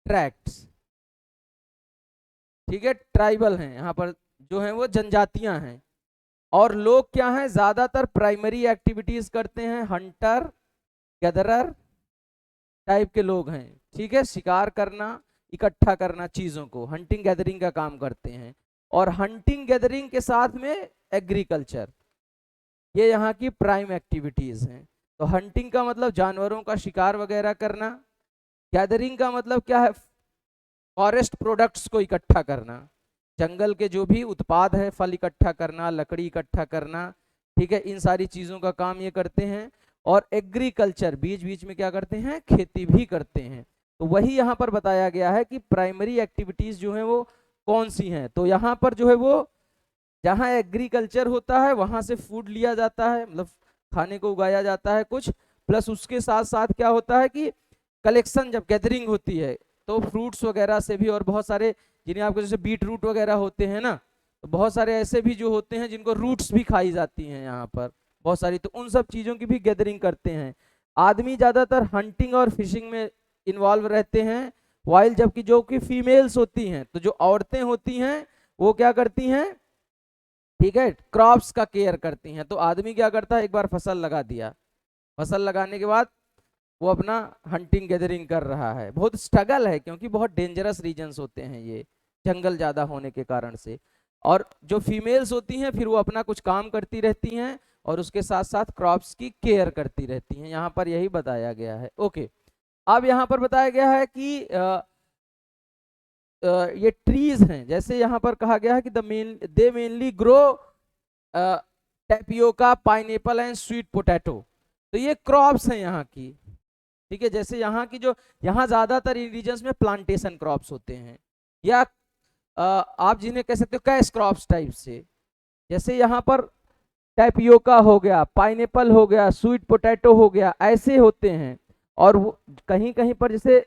tracts, ठीक है, ट्राइबल हैं यहाँ पर, जो हैं वो जनजातियां हैं। और लोग क्या हैं, ज्यादातर प्राइमरी एक्टिविटीज करते हैं, हंटर गैदरर टाइप के लोग हैं, ठीक है, शिकार करना, इकट्ठा करना चीजों को, हंटिंग गैदरिंग का काम करते हैं। और हंटिंग गैदरिंग के साथ में एग्रीकल्चर, ये यहाँ की प्राइम एक्टिविटीज हैं। तो हंटिंग का मतलब जानवरों का शिकार वगैरह करना, गैदरिंग का मतलब क्या है, फॉरेस्ट प्रोडक्ट्स को इकट्ठा करना, जंगल के जो भी उत्पाद है, फल इकट्ठा करना, लकड़ी इकट्ठा करना, ठीक है, इन सारी चीजों का काम ये करते हैं। और एग्रीकल्चर, बीच बीच में क्या करते हैं, खेती भी करते हैं। तो वही यहाँ पर बताया गया है कि प्राइमरी एक्टिविटीज जो है वो कौन सी हैं। तो यहाँ पर जो है वो जहाँ एग्रीकल्चर होता है वहां से फूड लिया जाता है, मतलब खाने को उगाया जाता है कुछ, प्लस उसके साथ साथ क्या होता है कि कलेक्शन, जब गैदरिंग होती है तो फ्रूट्स वगैरह से भी, और बहुत सारे जिन्हें आपको जैसे बीट रूट वगैरह होते हैं ना, तो बहुत सारे ऐसे भी जो होते हैं जिनको रूट्स भी खाई जाती हैं यहाँ पर बहुत सारी, तो उन सब चीज़ों की भी गैदरिंग करते हैं। आदमी ज़्यादातर हंटिंग और फिशिंग में इन्वॉल्व रहते हैं, वाइल जबकि जो कि फीमेल्स होती हैं, तो जो औरतें होती हैं वो क्या करती हैं, ठीक है, क्रॉप्स का केयर करती हैं। तो आदमी क्या करता है, एक बार फसल लगा दिया, फसल लगाने के बाद वो अपना हंटिंग गैदरिंग कर रहा है। बहुत स्ट्रगल है क्योंकि बहुत डेंजरस रीजन्स होते हैं ये, जंगल ज़्यादा होने के कारण से। और जो फीमेल्स होती हैं फिर वो अपना कुछ काम करती रहती हैं और उसके साथ साथ क्रॉप्स की केयर करती रहती हैं, यहाँ पर यही बताया गया है। ओके, अब यहाँ पर बताया गया है कि ये ट्रीज हैं, जैसे यहाँ पर कहा गया है कि दे mainly grow tapioca, pineapple and sweet potato. तो ये क्रॉप्स हैं यहाँ की, ठीक है, जैसे यहाँ की जो, यहाँ ज्यादातर इन रीजन्स में प्लांटेशन क्रॉप्स होते हैं, या आप जिन्हें कह सकते हो कैश क्रॉप्स टाइप से। जैसे यहाँ पर टैपियोका हो गया, पाइनएप्पल हो गया, स्वीट पोटैटो हो गया, ऐसे होते हैं। और वो कहीं कहीं पर जैसे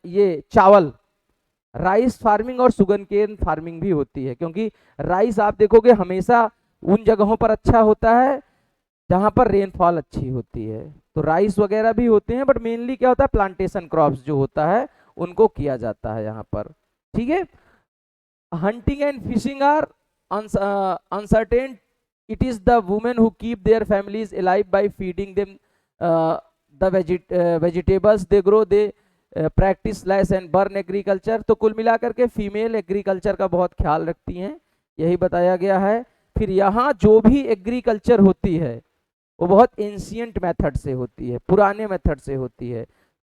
ये चावल, राइस फार्मिंग और सुगरकेन फार्मिंग भी होती है, क्योंकि राइस आप देखोगे हमेशा उन जगहों पर अच्छा होता है जहां पर रेनफॉल अच्छी होती है, तो राइस वगैरह भी होते हैं, बट मेनली क्या होता है, प्लांटेशन क्रॉप्स जो होता है उनको किया जाता है यहाँ पर। ठीक है, hunting and fishing are uncertain. It is the women who keep their families alive by feeding them the vegetables they grow. They practice slash and burn agriculture. तो कुल मिलाकर के फीमेल एग्रीकल्चर का बहुत ख्याल रखती हैं, यही बताया गया है। फिर यहाँ जो भी एग्रीकल्चर होती है वो बहुत एंशियंट मेथड से होती है, पुराने मेथड से होती है।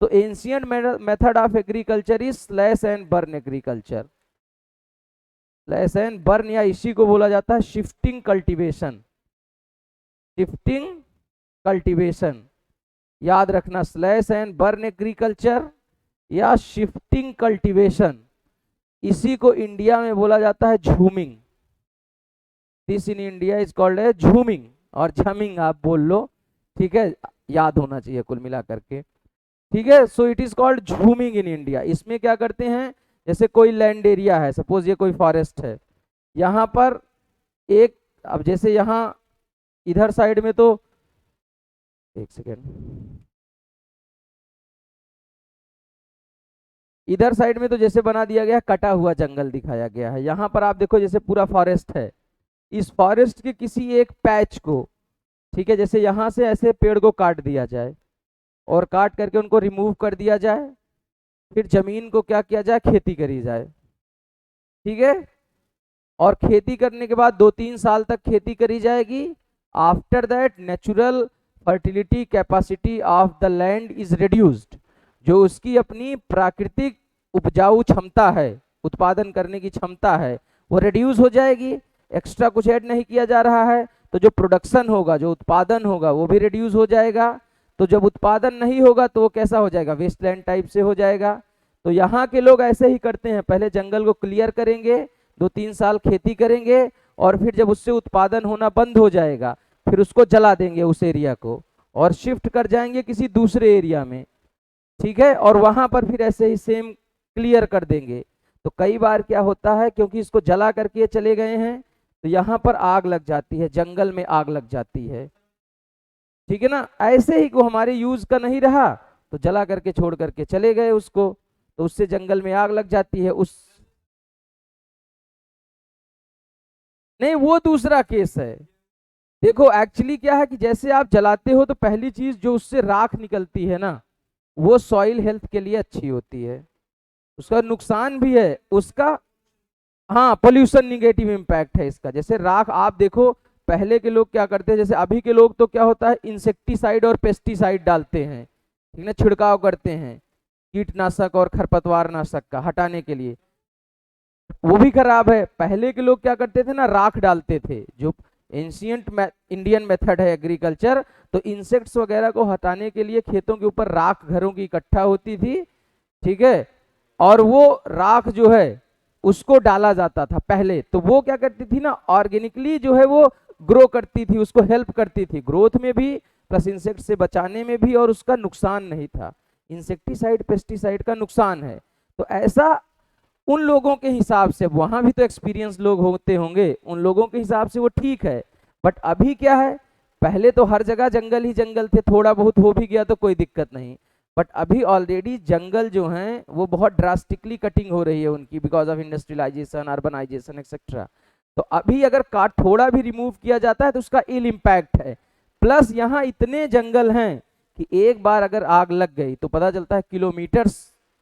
तो ancient method of agriculture is slash and burn agriculture. Slash and burn, या इसी को बोला जाता है शिफ्टिंग कल्टीवेशन। शिफ्टिंग कल्टीवेशन याद रखना, स्लैश एंड बर्न एग्रीकल्चर या शिफ्टिंग कल्टीवेशन, इसी को इंडिया में बोला जाता है jhuming. This in India is called है झूमिंग, और झमिंग आप बोल लो, ठीक है, याद होना चाहिए कुल मिला करके। ठीक है, so it is called jhuming in India. इसमें क्या करते हैं, जैसे कोई लैंड एरिया है, सपोज ये कोई फॉरेस्ट है, यहाँ पर एक, अब जैसे यहाँ इधर साइड में तो, एक सेकेंड, इधर साइड में तो जैसे बना दिया गया, कटा हुआ जंगल दिखाया गया है। यहाँ पर आप देखो जैसे पूरा फॉरेस्ट है, इस फॉरेस्ट के किसी एक पैच को, ठीक है, जैसे यहाँ से ऐसे पेड़ को काट दिया जाए और काट करके उनको रिमूव कर दिया जाए, फिर जमीन को क्या किया जाए, खेती करी जाए। ठीक है, और खेती करने के बाद 2-3 साल तक खेती करी जाएगी। After that natural fertility capacity of the land is reduced, जो उसकी अपनी प्राकृतिक उपजाऊ क्षमता है, उत्पादन करने की क्षमता है, वो रिड्यूस हो जाएगी। एक्स्ट्रा कुछ ऐड नहीं किया जा रहा है, तो जो प्रोडक्शन होगा, जो उत्पादन होगा, वो भी रिड्यूस हो जाएगा। तो जब उत्पादन नहीं होगा तो वो कैसा हो जाएगा, वेस्टलैंड टाइप से हो जाएगा। तो यहाँ के लोग ऐसे ही करते हैं, पहले जंगल को क्लियर करेंगे, 2-3 साल खेती करेंगे, और फिर जब उससे उत्पादन होना बंद हो जाएगा फिर उसको जला देंगे उस एरिया को, और शिफ्ट कर जाएंगे किसी दूसरे एरिया में। ठीक है, और वहां पर फिर ऐसे ही सेम क्लियर कर देंगे। तो कई बार क्या होता है, क्योंकि इसको जला करके चले गए हैं, तो यहाँ पर आग लग जाती है, जंगल में आग लग जाती है। ठीक है ना, ऐसे ही को हमारे यूज का नहीं रहा तो जला करके छोड़ करके चले गए उसको, तो उससे जंगल में आग लग जाती है। उस नहीं, वो दूसरा केस है। देखो एक्चुअली क्या है कि जैसे आप जलाते हो तो पहली चीज जो उससे राख निकलती है ना, वो सॉइल हेल्थ के लिए अच्छी होती है। उसका नुकसान भी है उसका, हाँ, पोल्यूशन निगेटिव इम्पैक्ट है इसका। जैसे राख आप देखो, पहले के लोग क्या करते हैं, जैसे अभी के लोग तो क्या होता है, इंसेक्टिसाइड और पेस्टिसाइड डालते हैं, ठीक ना, छिड़काव करते हैं कीटनाशक और खरपतवार नाशक का हटाने के लिए, वो भी खराब है। पहले के लोग क्या करते थे ना, राख डालते थे, जो एंशियंट इंडियन मेथड है एग्रीकल्चर। तो इंसेक्ट्स वगैरह को हटाने के लिए खेतों के ऊपर राख घरों की इकट्ठा होती थी, ठीक है, और वो राख जो है उसको डाला जाता था पहले। तो वो क्या करती थी ना, ऑर्गेनिकली जो है वो ग्रो करती थी, उसको हेल्प करती थी ग्रोथ में भी, प्लस इंसेक्ट से बचाने में भी, और उसका नुकसान नहीं था। इंसेक्टिसाइड पेस्टिसाइड का नुकसान है। तो ऐसा उन लोगों के हिसाब से, वहां भी तो एक्सपीरियंस लोग होते होंगे, उन लोगों के हिसाब से वो ठीक है। बट अभी क्या है, पहले तो हर जगह जंगल ही जंगल थे, थोड़ा बहुत हो भी गया तो कोई दिक्कत नहीं, बट अभी ऑलरेडी जंगल जो हैं वो बहुत ड्रास्टिकली कटिंग हो रही है उनकी, because of industrialisation, urbanisation etcetera. तो अभी अगर काट थोड़ा भी रिमूव किया जाता है तो उसका इल इम्पैक्ट है। प्लस यहाँ इतने जंगल हैं कि एक बार अगर आग लग गई तो पता चलता है किलोमीटर्स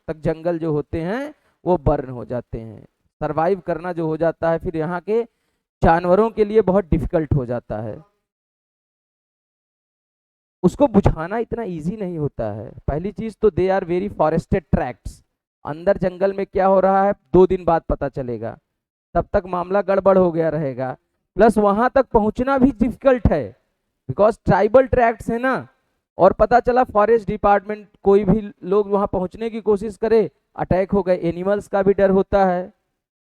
तक जंगल जो होते हैं वो बर्न हो जाते हैं। सरवाइव करना जो हो जाता है फिर यहाँ के जानवरों के लिए बहुत डिफिकल्ट हो जाता है। उसको बुझाना इतना इजी नहीं होता है। पहली चीज तो they are very forested tracts, अंदर जंगल में क्या हो रहा है 2 दिन बाद पता चलेगा, तब तक मामला गड़बड़ हो गया रहेगा। प्लस वहां तक पहुंचना भी डिफिकल्ट है, बिकॉज ट्राइबल ट्रैक्ट्स है ना, और पता चला फॉरेस्ट डिपार्टमेंट कोई भी लोग वहां पहुंचने की कोशिश करे, अटैक हो गए। एनिमल्स का भी डर होता है,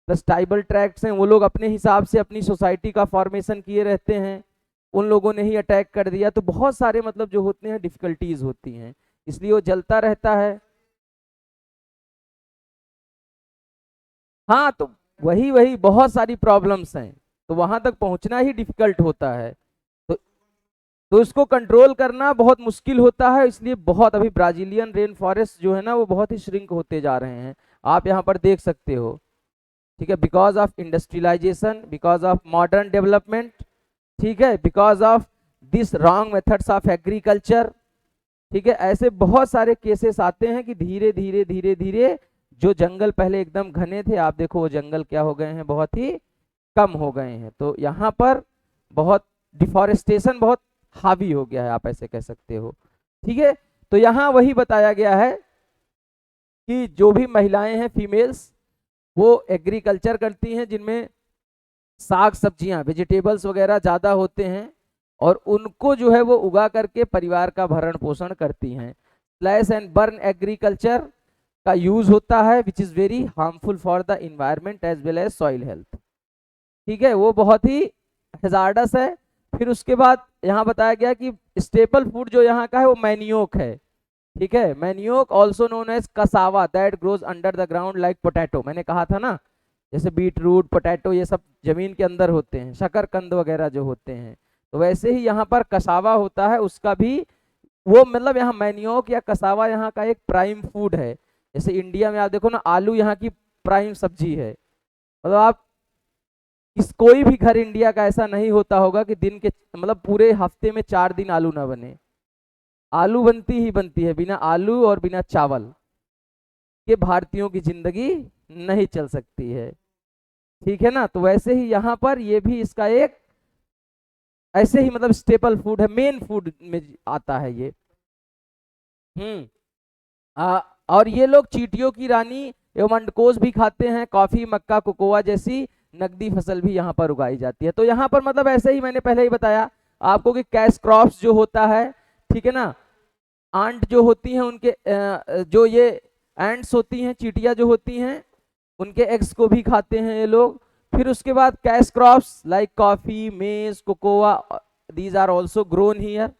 प्लस ट्राइबल ट्रैक्ट्स हैं, वो लोग अपने हिसाब से अपनी सोसाइटी का फॉर्मेशन किए रहते हैं, उन लोगों ने ही अटैक कर दिया, तो बहुत सारे मतलब जो होते हैं डिफिकल्टीज होती हैं, इसलिए वो जलता रहता है। हाँ, तो वही वही बहुत सारी प्रॉब्लम्स हैं, तो वहां तक पहुंचना ही डिफिकल्ट होता है। तो तो इसको कंट्रोल करना बहुत मुश्किल होता है, इसलिए बहुत अभी ब्राजीलियन रेन फॉरेस्ट जो है ना वो बहुत ही श्रिंक होते जा रहे हैं, आप यहाँ पर देख सकते हो। ठीक है, because of industrialisation, because of modern development, ठीक है, because of this wrong methods of agriculture. ठीक है, ऐसे बहुत सारे केसेस आते हैं कि धीरे धीरे धीरे धीरे जो जंगल पहले एकदम घने थे, आप देखो वो जंगल क्या हो गए हैं, बहुत ही कम हो गए हैं। तो यहाँ पर बहुत डिफॉरेस्टेशन बहुत हावी हो गया है, आप ऐसे कह सकते हो। ठीक है, तो यहाँ वही बताया गया है कि जो भी महिलाएं हैं फीमेल्स, वो एग्रीकल्चर करती हैं जिनमें साग सब्जियां वेजिटेबल्स वगैरह ज़्यादा होते हैं, और उनको जो है वो उगा करके परिवार का भरण पोषण करती हैं। स्लैश एंड बर्न एग्रीकल्चर का यूज होता है which is very harmful for the environment as well as soil health. ठीक है, वो बहुत ही हेजार्डस है। फिर उसके बाद यहाँ बताया गया कि स्टेपल फूड जो यहाँ का है वो मैनियोक है। ठीक है, manioc also known as cassava that grows under the ground like potato, मैंने कहा था ना, जैसे बीट रूट पोटैटो ये सब जमीन के अंदर होते हैं, शकरकंद वगैरह जो होते हैं, तो वैसे ही यहाँ पर कसावा होता है, उसका भी वो मतलब यहाँ मैनियोक या कसावा यहाँ का एक प्राइम फूड है। जैसे इंडिया में आप देखो ना, आलू यहाँ की प्राइम सब्जी है, मतलब आप कोई भी घर इंडिया का ऐसा नहीं होता होगा कि दिन के मतलब पूरे हफ्ते में 4 दिन आलू ना बने। आलू बनती ही बनती है, बिना आलू और बिना चावल के भारतीयों की जिंदगी नहीं चल सकती है। ठीक है ना, तो वैसे ही यहाँ पर ये भी इसका एक ऐसे ही मतलब स्टेपल फूड है, मेन फूड में आता है ये। हम्म और ये लोग चींटियों की रानी एवं अंडकोष भी खाते हैं, कॉफी मक्का कोकोआ जैसी नकदी फसल भी यहाँ पर उगाई जाती है। तो यहाँ पर मतलब ऐसे ही मैंने पहले ही बताया आपको कि कैश क्रॉप्स जो होता है, ठीक है ना, आंट जो होती हैं उनके जो ये एंट्स होती हैं, चींटियां जो होती हैं, उनके एग्स को भी खाते हैं ये लोग। फिर उसके बाद cash crops like coffee maize cocoa, these are also grown here.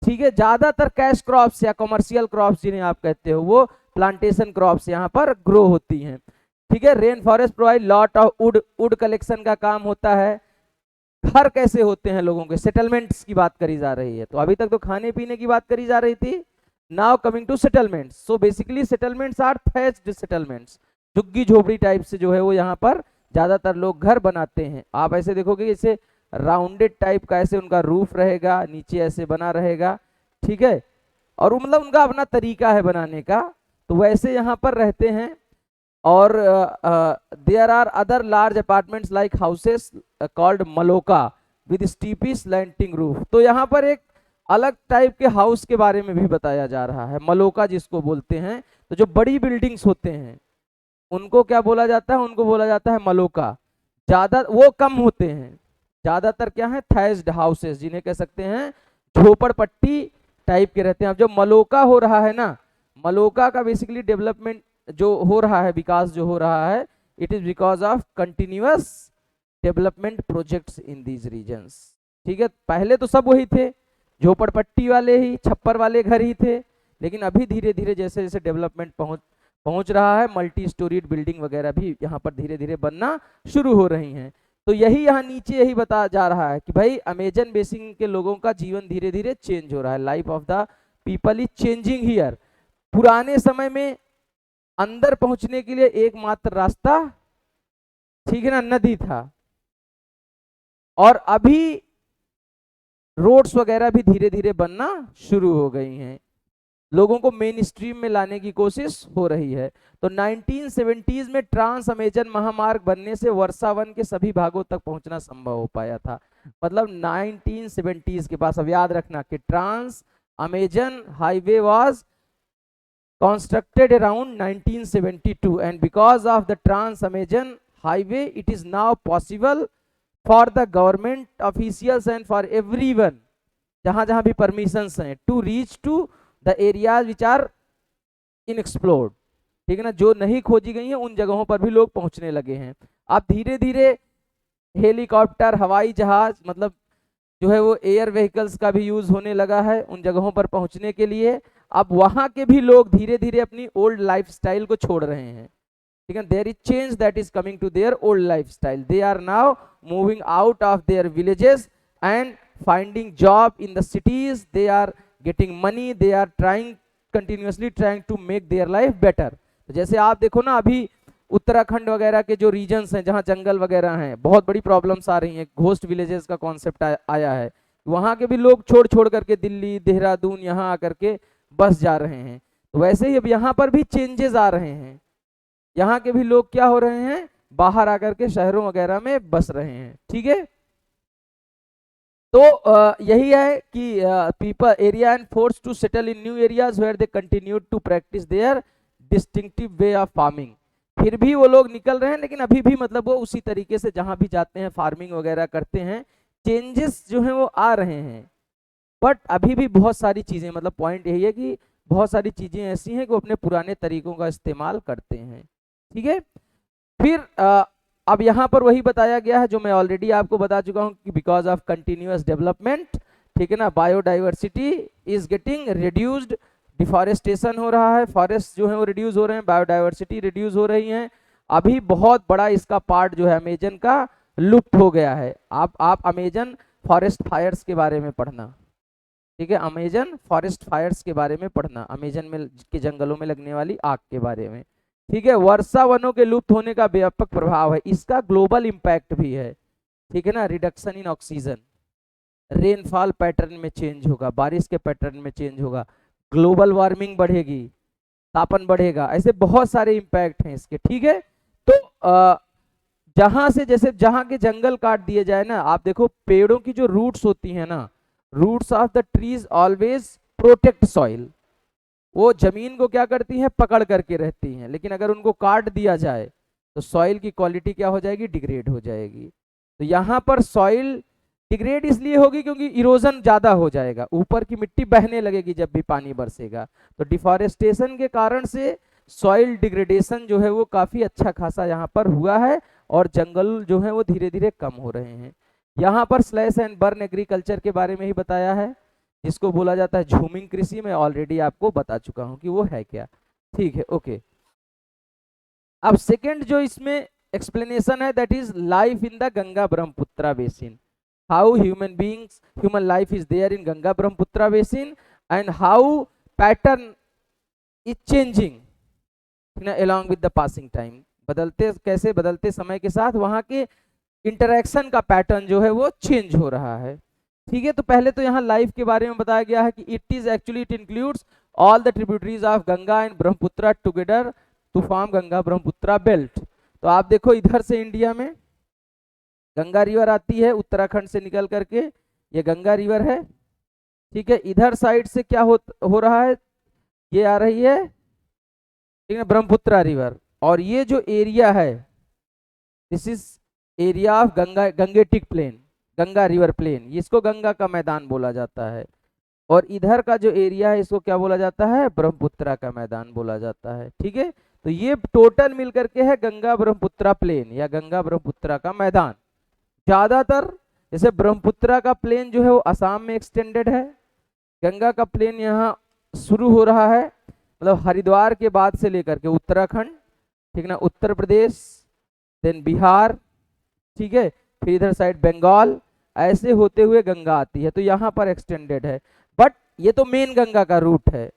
ठीक है, ज्यादातर कैश क्रॉप्स या कमर्शियल क्रॉप्स जिन्हें आप कहते हो वो प्लांटेशन क्रॉप्स यहाँ पर ग्रो होती हैं। ठीक है, rain forest provide lot of would, would collection का काम होता है। घर कैसे होते हैं लोगों के, सेटलमेंट्स की बात करी जा रही है, तो अभी तक तो खाने पीने की बात करी जा रही थी, now coming to settlements. So basically settlements are thatched settlements, झुग्गी झोपड़ी टाइप से जो है वो यहाँ पर ज्यादातर लोग घर बनाते हैं। आप ऐसे देखोगे जैसे राउंडेड टाइप का ऐसे उनका रूफ रहेगा, नीचे ऐसे बना रहेगा। ठीक है, और मतलब उनका अपना तरीका है बनाने का, तो वैसे यहाँ पर रहते हैं। और there are other large apartments like houses called maloca with steepy slanting roof. तो यहाँ पर एक अलग टाइप के हाउस के बारे में भी बताया जा रहा है, मलोका जिसको बोलते हैं। तो जो बड़ी बिल्डिंग्स होते हैं उनको क्या बोला जाता है, उनको बोला जाता है मलोका। ज्यादा वो कम होते हैं, ज्यादातर क्या है थैच्ड हाउसेस, जिन्हें कह सकते हैं झोपड़पट्टी टाइप के रहते हैं। अब जो मलोका हो रहा है ना, मलोका का बेसिकली डेवलपमेंट जो हो रहा है, विकास जो हो रहा है, it is because of continuous development projects in these regions. ठीक है, पहले तो सब वही थे, झोपड़पट्टी वाले ही छप्पर वाले घर ही थे, लेकिन अभी धीरे धीरे जैसे जैसे डेवलपमेंट पहुंच रहा है, मल्टी स्टोरीड बिल्डिंग वगैरह भी यहाँ पर धीरे धीरे बनना शुरू हो रही हैं। तो यही यहाँ नीचे यही बताया जा रहा है कि भाई अमेजन बेसिन के लोगों का जीवन धीरे धीरे चेंज हो रहा है, life of the people is changing here. पुराने समय में अंदर पहुंचने के लिए एकमात्र रास्ता, ठीक है ना, नदी था, और अभी रोड्स वगैरह भी धीरे धीरे बनना शुरू हो गई हैं, लोगों को मेन स्ट्रीम में लाने की कोशिश हो रही है। तो 1970s में ट्रांस अमेजन महामार्ग बनने से वर्षा वन के सभी भागों तक पहुंचना संभव हो पाया था। मतलब 1970s के पास, अब याद रखना कि trans Amazon highway was constructed around 1972, and because of the Trans Amazon highway it is now possible for the government officials and for everyone जहां जहां भी परमिशंस हैं, to reach to the areas which are unexplored, ठीक है ना, जो नहीं खोजी गई हैं उन जगहों पर भी लोग पहुंचने लगे हैं। अब धीरे धीरे हेलीकॉप्टर, हवाई जहाज, मतलब जो है वो एयर व्हीकल्स का भी यूज होने लगा है उन जगहों पर पहुंचने के लिए। अब वहां के भी लोग धीरे धीरे अपनी ओल्ड लाइफस्टाइल को छोड़ रहे हैं, ठीक है, there is change that is coming to their old lifestyle, they are now moving out of their villages and finding job in the cities, they are getting money, they are trying continuously trying to make their life better. जैसे आप देखो ना, अभी उत्तराखंड वगैरह के जो regions हैं जहाँ जंगल वगैरह हैं, बहुत बड़ी प्रॉब्लम्स आ रही हैं, घोस्ट विलेजेस का कॉन्सेप्ट आया है, वहाँ के भी लोग छोड़ छोड़ करके दिल्ली, देहरादून यहाँ आकर के बस जा रहे हैं। तो वैसे ही अब यहाँ पर भी चेंजेस आ रहे हैं, यहाँ के भी लोग क्या हो रहे हैं, बाहर आकर के शहरों वगैरह में बस रहे हैं, ठीक है। तो यही है कि people area and force to settle in new areas where they continue to practise their distinctive way of farming. फिर भी वो लोग निकल रहे हैं, लेकिन अभी भी मतलब वो उसी तरीके से जहां भी जाते हैं फार्मिंग वगैरह करते हैं, चेंजेस जो हैं वो आ रहे हैं, बट अभी भी बहुत सारी चीजें, मतलब पॉइंट यही है कि बहुत सारी चीजें ऐसी हैं कि वो अपने पुराने तरीकों का इस्तेमाल करते हैं, ठीक है। फिर अब यहाँ पर वही बताया गया है जो मैं ऑलरेडी आपको बता चुका हूँ कि बिकॉज ऑफ कंटिन्यूअस डेवलपमेंट, ठीक है ना, biodiversity is getting reduced, deforestation हो रहा है, फॉरेस्ट जो है वो रिड्यूस हो रहे हैं, बायोडाइवर्सिटी रिड्यूस हो रही है। अभी बहुत बड़ा इसका पार्ट जो है अमेजन का लुप्त हो गया है। आप अमेजन फॉरेस्ट फायर्स के बारे में पढ़ना, ठीक है, अमेजन फॉरेस्ट फायर्स के बारे में पढ़ना, अमेजन में के जंगलों में लगने वाली आग के बारे में, ठीक है। वर्षा वनों के लुप्त होने का व्यापक प्रभाव है, इसका ग्लोबल इंपैक्ट भी है, ठीक है ना, reduction in oxygen, rainfall pattern में चेंज होगा, बारिश के पैटर्न में चेंज होगा, ग्लोबल वार्मिंग बढ़ेगी, तापन बढ़ेगा, ऐसे बहुत सारे इंपैक्ट हैं इसके, ठीक है। तो जहां से जैसे जहां के जंगल काट दिए जाए ना, आप देखो पेड़ों की जो रूट्स होती है ना, roots of the trees always protect soil, वो जमीन को क्या करती हैं, पकड़ करके रहती हैं, लेकिन अगर उनको काट दिया जाए तो सॉइल की क्वालिटी क्या हो जाएगी, डिग्रेड हो जाएगी। तो यहाँ पर सॉइल डिग्रेड इसलिए होगी क्योंकि इरोजन ज्यादा हो जाएगा, ऊपर की मिट्टी बहने लगेगी जब भी पानी बरसेगा, तो डिफॉरेस्टेशन के कारण से सॉइल डिग्रेडेशन जो है वो काफी अच्छा खासा यहाँ पर हुआ है, और जंगल जो है वो धीरे धीरे कम हो रहे हैं। यहाँ पर स्लैश एंड बर्न एग्रीकल्चर के बारे में ही बताया है, जिसको बोला जाता है झूमिंग कृषि, में ऑलरेडी आपको बता चुका हूं कि वो है क्या, ठीक है, ओके। अब सेकंड जो इसमें एक्सप्लेनेशन है, that is life in the Ganga Brahmaputra basin, how human life is there in Ganga Brahmaputra basin and how pattern is changing along with the passing time, बदलते कैसे, बदलते समय के साथ वहां के इंटरेक्शन का पैटर्न जो है वो चेंज हो रहा है, ठीक है। तो पहले तो यहाँ लाइफ के बारे में बताया गया है कि it is actually it includes all the tributaries of Ganga and Brahmaputra together to form Ganga Brahmaputra belt. तो आप देखो इधर से इंडिया में गंगा रिवर आती है उत्तराखंड से निकल करके, ये गंगा रिवर है, ठीक है। इधर साइड से क्या हो रहा है, ये आ रही है, ठीक है, ब्रह्मपुत्रा रिवर, और ये जो एरिया है this is area of Gangetic plain, Ganga river plain, इसको गंगा का मैदान बोला जाता है, और इधर का जो एरिया है इसको क्या बोला जाता है, ब्रह्मपुत्रा का मैदान बोला जाता है, ठीक है। तो ये टोटल मिलकर के है गंगा ब्रह्मपुत्रा प्लेन या गंगा ब्रह्मपुत्रा का मैदान। ज्यादातर जैसे ब्रह्मपुत्रा का प्लेन जो है वो असम में एक्सटेंडेड है, गंगा का प्लेन यहाँ शुरू हो रहा है, मतलब हरिद्वार के बाद से लेकर के उत्तराखंड, ठीक ना, उत्तर प्रदेश, देन बिहार, ठीक है, फिर इधर साइड बंगाल, ऐसे होते हुए गंगा आती है, तो यहाँ पर एक्सटेंडेड है, बट ये तो मेन गंगा का रूट है।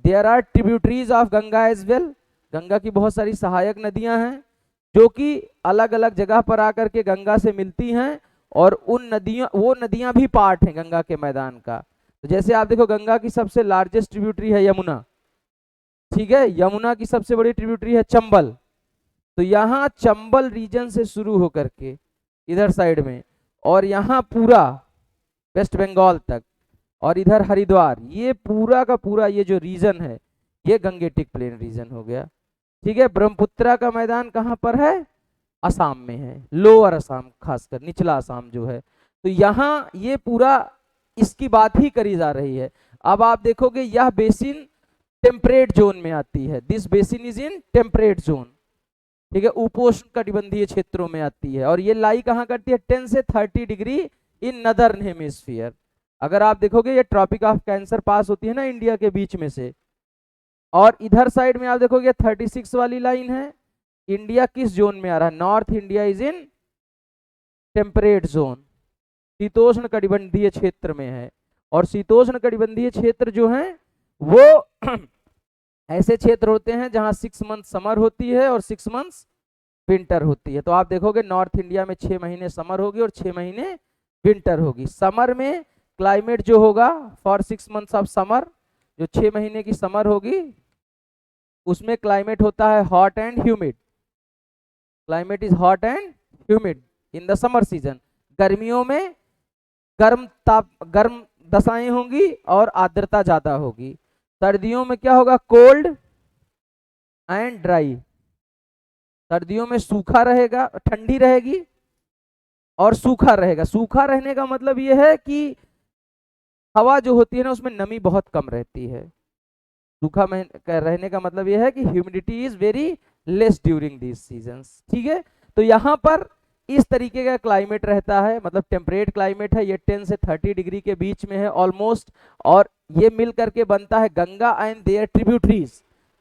There are tributaries of Ganga as well, Ganga की बहुत सारी सहायक नदियां हैं जो कि अलग अलग जगह पर आकर के गंगा से मिलती हैं, और उन नदियां, वो नदियां भी पार्ट हैं गंगा के मैदान का। तो जैसे आप देखो गंगा की सबसे लार्जेस्ट ट्रिब्यूटरी है यमुना, ठीक है, यमुना की सबसे बड़ी ट्रिब्यूटरी है चंबल, तो यहाँ चंबल रीजन से शुरू होकर के इधर साइड में, और यहाँ पूरा वेस्ट बंगाल तक, और इधर हरिद्वार, ये पूरा का पूरा ये जो रीजन है ये गंगेटिक प्लेन रीजन हो गया, ठीक है। ब्रह्मपुत्रा का मैदान कहाँ पर है, असम में है, लोअर असम, खासकर निचला असम जो है। तो यहाँ ये पूरा इसकी बात ही करी जा रही है। अब आप देखोगे यह बेसिन टेम्परेट जोन में आती है, this basin is in temperate zone, ठीक है, उपोष्ण कटिबंधीय क्षेत्रों में आती है। और ये लाई कहाँ करती है, 10 से 30 डिग्री इन नदर्न हेमिस्फीयर। अगर आप देखोगे ये ट्रॉपिक ऑफ कैंसर पास होती है ना इंडिया के बीच में से, और इधर साइड में आप देखोगे 36 वाली लाइन है। इंडिया किस जोन में आ रहा है, north India is in temperate zone, शीतोष्ण कटिबंधीय क्षेत्र में है। और शीतोष्ण कटिबंधीय क्षेत्र जो है वो ऐसे क्षेत्र होते हैं जहां 6 मंथ समर होती है और 6 मंथ्स विंटर होती है। तो आप देखोगे नॉर्थ इंडिया में 6 महीने समर होगी और 6 महीने विंटर होगी। समर में क्लाइमेट जो होगा फॉर 6 मंथ्स ऑफ समर, जो 6 महीने की समर होगी उसमें क्लाइमेट होता है hot and humid, climate is hot and humid in the summer season. गर्मियों में गर्म दशाएं होंगी और आर्द्रता ज्यादा होगी। सर्दियों में क्या होगा, कोल्ड एंड ड्राई, सर्दियों में सूखा रहेगा, ठंडी रहेगी और सूखा रहेगा। सूखा रहने का मतलब यह है कि हवा जो होती है ना उसमें नमी बहुत कम रहती है। सूखा में रहने का मतलब यह है कि humidity is very less during these seasons, ठीक है। तो यहाँ पर इस तरीके का क्लाइमेट रहता है, मतलब टेम्परेट क्लाइमेट है। ये 10 से 30 डिग्री के बीच में है ऑलमोस्ट, और ये मिल करके बनता है Ganga and their tributaries,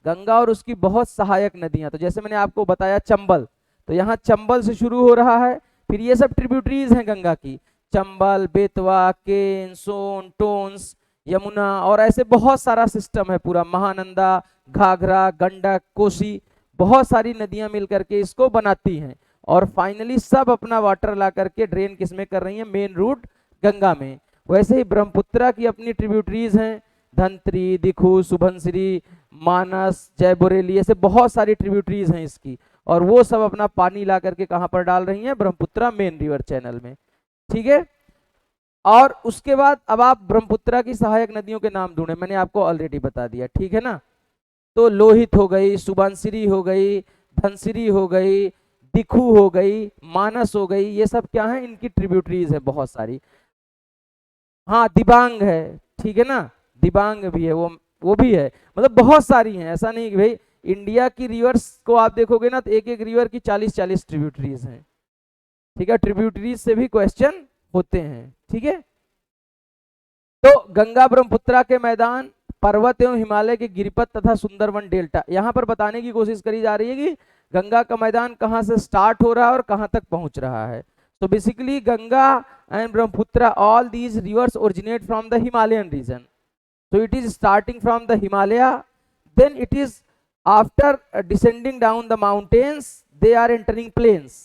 Ganga और उसकी बहुत सहायक नदियां। तो जैसे मैंने आपको बताया चंबल, तो यहाँ चंबल से शुरू हो रहा है, फिर ये सब ट्रिब्यूटरीज हैं गंगा की, चंबल, बेतवा, केन, सोन, टोन्स, यमुना, और ऐसे बहुत सारा सिस्टम है पूरा, महानंदा, घाघरा, गंडक, कोसी, बहुत सारी नदियां मिल करके इसको बनाती हैं। और फाइनली सब अपना वाटर ला करके ड्रेन किस में कर रही हैं, मेन रूट गंगा में। वैसे ही ब्रह्मपुत्रा की अपनी ट्रिब्यूटरीज हैं, धनत्री, दिखू, सुबनसिरी, मानस, जयबोरेली, ऐसे बहुत सारी ट्रिब्यूटरीज हैं इसकी, और वो सब अपना पानी ला करके कहाँ पर डाल रही हैं, ब्रह्मपुत्रा मेन रिवर चैनल में, ठीक है। और उसके बाद अब आप ब्रह्मपुत्रा की सहायक नदियों के नाम ढूंढे, मैंने आपको ऑलरेडी बता दिया, ठीक है ना। तो लोहित हो गई, सुबनसिरी हो गई, धनसिरी हो गई, दिखू हो गई, मानस हो गई, ये सब क्या है, इनकी ट्रिब्यूटरीज है बहुत सारी। हाँ दिबांग है, ठीक है ना, दिबांग भी है, वो भी है, मतलब बहुत सारी हैं। ऐसा नहीं कि भाई इंडिया की रिवर्स को आप देखोगे ना तो एक एक रिवर की 40-40 ट्रिब्यूटरीज हैं, ठीक है। ट्रिब्यूटरीज से भी क्वेश्चन होते हैं, ठीक है। तो गंगा ब्रह्मपुत्रा के मैदान, पर्वत एवं हिमालय के गिरिपथ तथा सुंदरवन डेल्टा, यहाँ पर बताने की कोशिश करी जा रही है कि गंगा का मैदान कहाँ से स्टार्ट हो रहा है और कहाँ तक पहुंच रहा है। तो basically Ganga and Brahmaputra, all these rivers originate from the Himalayan region, so it is starting from the Himalaya, then it is after descending down the mountains they are entering plains,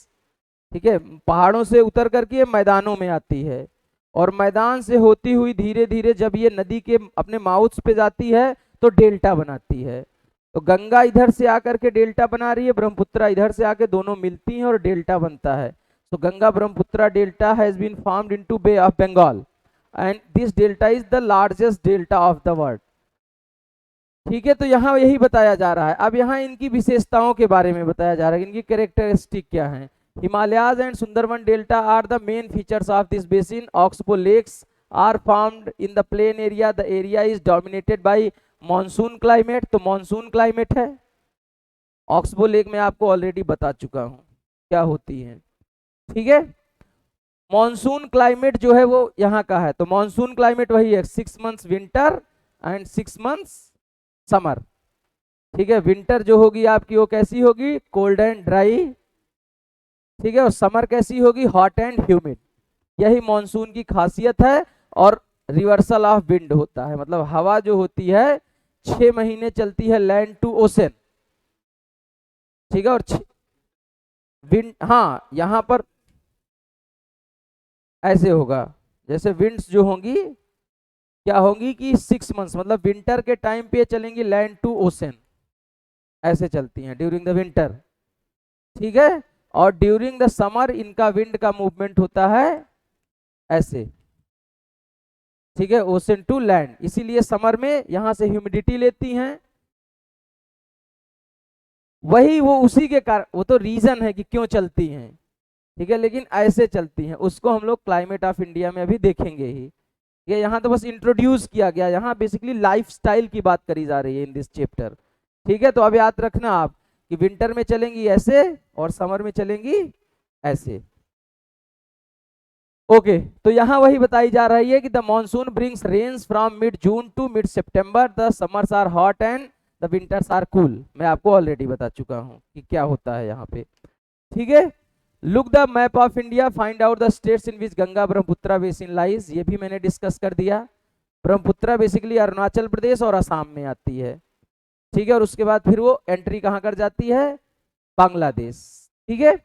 ठीक है, पहाड़ों से उतर करके मैदानों में आती है, और मैदान से होती हुई धीरे धीरे जब ये नदी के अपने माउथ पे जाती है तो डेल्टा बनाती है। तो गंगा इधर से आकर के डेल्टा बना रही है, ब्रह्मपुत्रा इधर से आके, दोनों मिलती हैं और डेल्टा बनता है। तो Ganga Brahmaputra delta has been formed into bay of Bengal and this delta is the largest delta of the world, ठीक है। तो यहाँ यही बताया जा रहा है। अब यहाँ इनकी विशेषताओं के बारे में बताया जा रहा है, इनकी कैरेक्टरिस्टिक क्या है। Himalayas and Sundarban delta are the main features of this basin, oxbow lakes are found in the plain area, the area is dominated by monsoon climate, तो मॉनसून क्लाइमेट है। ऑक्सबो लेक में आपको ऑलरेडी बता चुका हूँ क्या होती है, ठीक है। मॉनसून क्लाइमेट जो है वो यहाँ का है, तो मॉनसून क्लाइमेट वही है, 6 months winter and 6 months summer, ठीक है। विंटर जो होगी आपकी वो कैसी होगी, कोल्ड एंड ड्राई, ठीक है, और समर कैसी होगी, हॉट एंड ह्यूमिड। यही मॉनसून की खासियत है। और रिवर्सल ऑफ विंड होता है, मतलब हवा जो होती है 6 महीने चलती है लैंड टू ओशन, ठीक है। और विंड, हाँ यहाँ पर ऐसे होगा, जैसे विंड्स जो होंगी क्या होंगी कि 6 मंथ्स, मतलब विंटर के टाइम पे चलेंगी लैंड टू ओशन, ऐसे चलती हैं ड्यूरिंग द विंटर, ठीक है। और ड्यूरिंग द समर इनका विंड का मूवमेंट होता है ऐसे, ठीक है, ओशन टू लैंड। इसीलिए समर में यहां से ह्यूमिडिटी लेती हैं, वही वो उसी के कारण, वो तो रीजन है कि क्यों चलती हैं, ठीक है, लेकिन ऐसे चलती हैं, उसको हम लोग क्लाइमेट ऑफ इंडिया में अभी देखेंगे ही, ये यहाँ तो बस इंट्रोड्यूस किया गया, यहाँ बेसिकली लाइफस्टाइल की बात करी जा रही है इन दिस चैप्टर। ठीक है, तो अब याद रखना आप कि विंटर में चलेंगी ऐसे और समर में चलेंगी ऐसे। ओके, तो यहाँ वही बताई जा रही है कि the monsoon brings rains from mid June to mid September, the summers are hot and the winters are cool. मैं आपको ऑलरेडी बता चुका हूँ कि क्या होता है यहाँ पे। ठीक है, look the map of India, find out the states in which Ganga Brahmaputra basin lies. ये भी मैंने डिस्कस कर दिया। ब्रह्मपुत्र बेसिकली अरुणाचल प्रदेश और असम में आती है। ठीक है, और उसके बाद फिर वो एंट्री कहाँ कर जाती है, बांग्लादेश। ठीक है,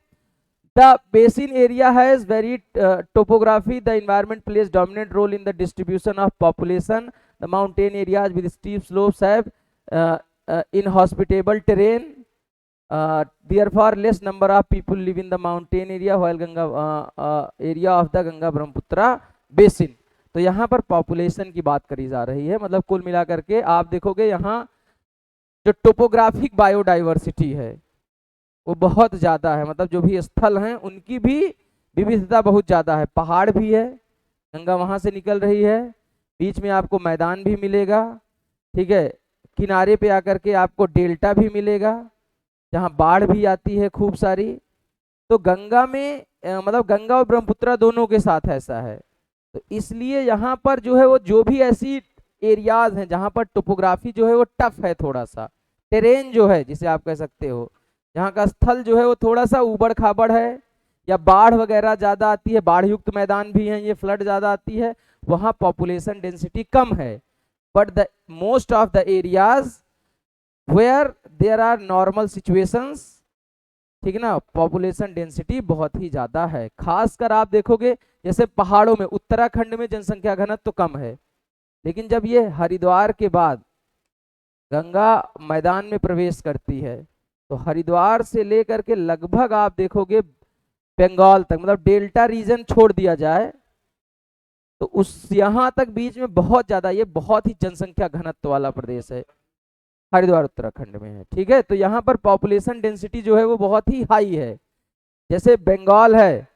the basin area has very topography, the environment plays dominant role in the distribution of population, the mountain areas with steep slopes have inhospitable terrain, therefore less number of people live in the mountain area while Ganga area of the Ganga Brahmaputra basin। तो यहाँ पर population की बात करी जा रही है, मतलब कुल मिलाकर के आप देखोगे यहाँ जो टोपोग्राफिक बायोडाइवर्सिटी है वो बहुत ज़्यादा है, मतलब जो भी स्थल हैं उनकी भी विविधता बहुत ज़्यादा है। पहाड़ भी है, गंगा वहाँ से निकल रही है, बीच में आपको मैदान भी मिलेगा। ठीक है, किनारे पे आकर के आपको डेल्टा भी मिलेगा जहाँ बाढ़ भी आती है खूब सारी। तो गंगा में मतलब गंगा और ब्रह्मपुत्र दोनों के साथ ऐसा है, तो इसलिए यहाँ पर जो है वो जो भी ऐसी एरियाज हैं जहाँ पर टोपोग्राफी जो है वो टफ है, थोड़ा सा टेरेन जो है जिसे आप कह सकते हो, यहाँ का स्थल जो है वो थोड़ा सा ऊबड़ खाबड़ है या बाढ़ वगैरह ज़्यादा आती है, बाढ़ युक्त मैदान भी हैं, ये फ्लड ज़्यादा आती है, वहाँ पॉपुलेशन डेंसिटी कम है। But the most of the areas where there are normal situations, ठीक है ना, पॉपुलेशन डेंसिटी बहुत ही ज़्यादा है। खासकर आप देखोगे जैसे पहाड़ों में, उत्तराखंड में जनसंख्या घनत्व तो कम है, लेकिन जब ये हरिद्वार के बाद गंगा मैदान में प्रवेश करती है तो हरिद्वार से लेकर के लगभग आप देखोगे बंगाल तक, मतलब डेल्टा रीजन छोड़ दिया जाए तो उस यहाँ तक बीच में बहुत ज्यादा, ये बहुत ही जनसंख्या घनत्व वाला प्रदेश है, हरिद्वार उत्तराखंड में है। ठीक है, तो यहाँ पर पॉपुलेशन डेंसिटी जो है वो बहुत ही हाई है। जैसे बंगाल है,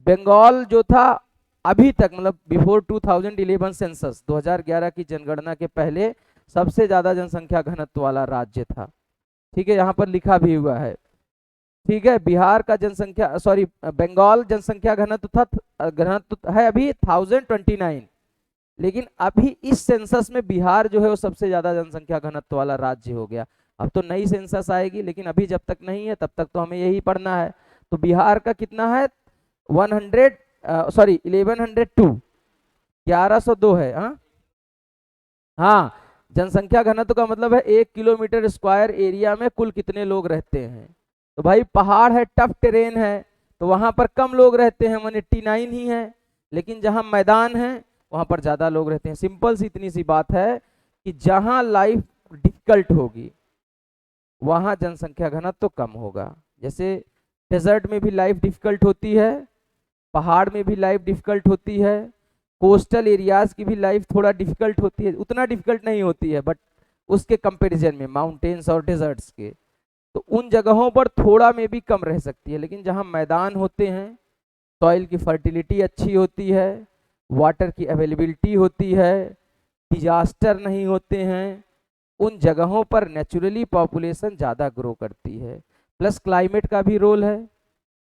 बंगाल जो था अभी तक, मतलब बिफोर 2011 सेंसस 2011 की जनगणना के पहले सबसे ज्यादा जनसंख्या घनत्व वाला राज्य था। ठीक है, यहाँ पर लिखा भी हुआ है। ठीक है, बिहार का जनसंख्या सॉरी बंगाल जनसंख्या घनत्व था, घनत्व है अभी 1029, लेकिन अभी इस सेंसस में बिहार जो है वो सबसे ज्यादा जनसंख्या घनत्व वाला राज्य हो गया। अब तो नई सेंसस आएगी, लेकिन अभी जब तक नहीं है तब तक तो हमें यही पढ़ना है। तो बिहार का कितना है, 1102, 1102 है। हाँ, जनसंख्या घनत्व का मतलब है 1 किलोमीटर स्क्वायर एरिया में कुल कितने लोग रहते हैं। तो भाई पहाड़ है, टफ टेरेन है, तो वहां पर कम लोग रहते हैं, 189 ही है, लेकिन जहां मैदान है वहां पर ज्यादा लोग रहते हैं। सिंपल सी इतनी सी बात है कि जहां लाइफ डिफिकल्ट होगी वहां जनसंख्या घनत्व तो कम होगा। जैसे डेजर्ट में भी लाइफ डिफिकल्ट होती है, पहाड़ में भी लाइफ डिफिकल्ट होती है, कोस्टल एरियाज की भी लाइफ थोड़ा डिफिकल्ट होती है, उतना डिफिकल्ट नहीं होती है बट उसके कंपैरिजन में माउंटेन्स और डेजर्ट्स के, तो उन जगहों पर थोड़ा में भी कम रह सकती है। लेकिन जहां मैदान होते हैं, सॉइल की फर्टिलिटी अच्छी होती है, वाटर की अवेलेबिलिटी होती है, डिजास्टर नहीं होते हैं, उन जगहों पर नेचुरली पॉपुलेशन ज़्यादा ग्रो करती है। प्लस क्लाइमेट का भी रोल है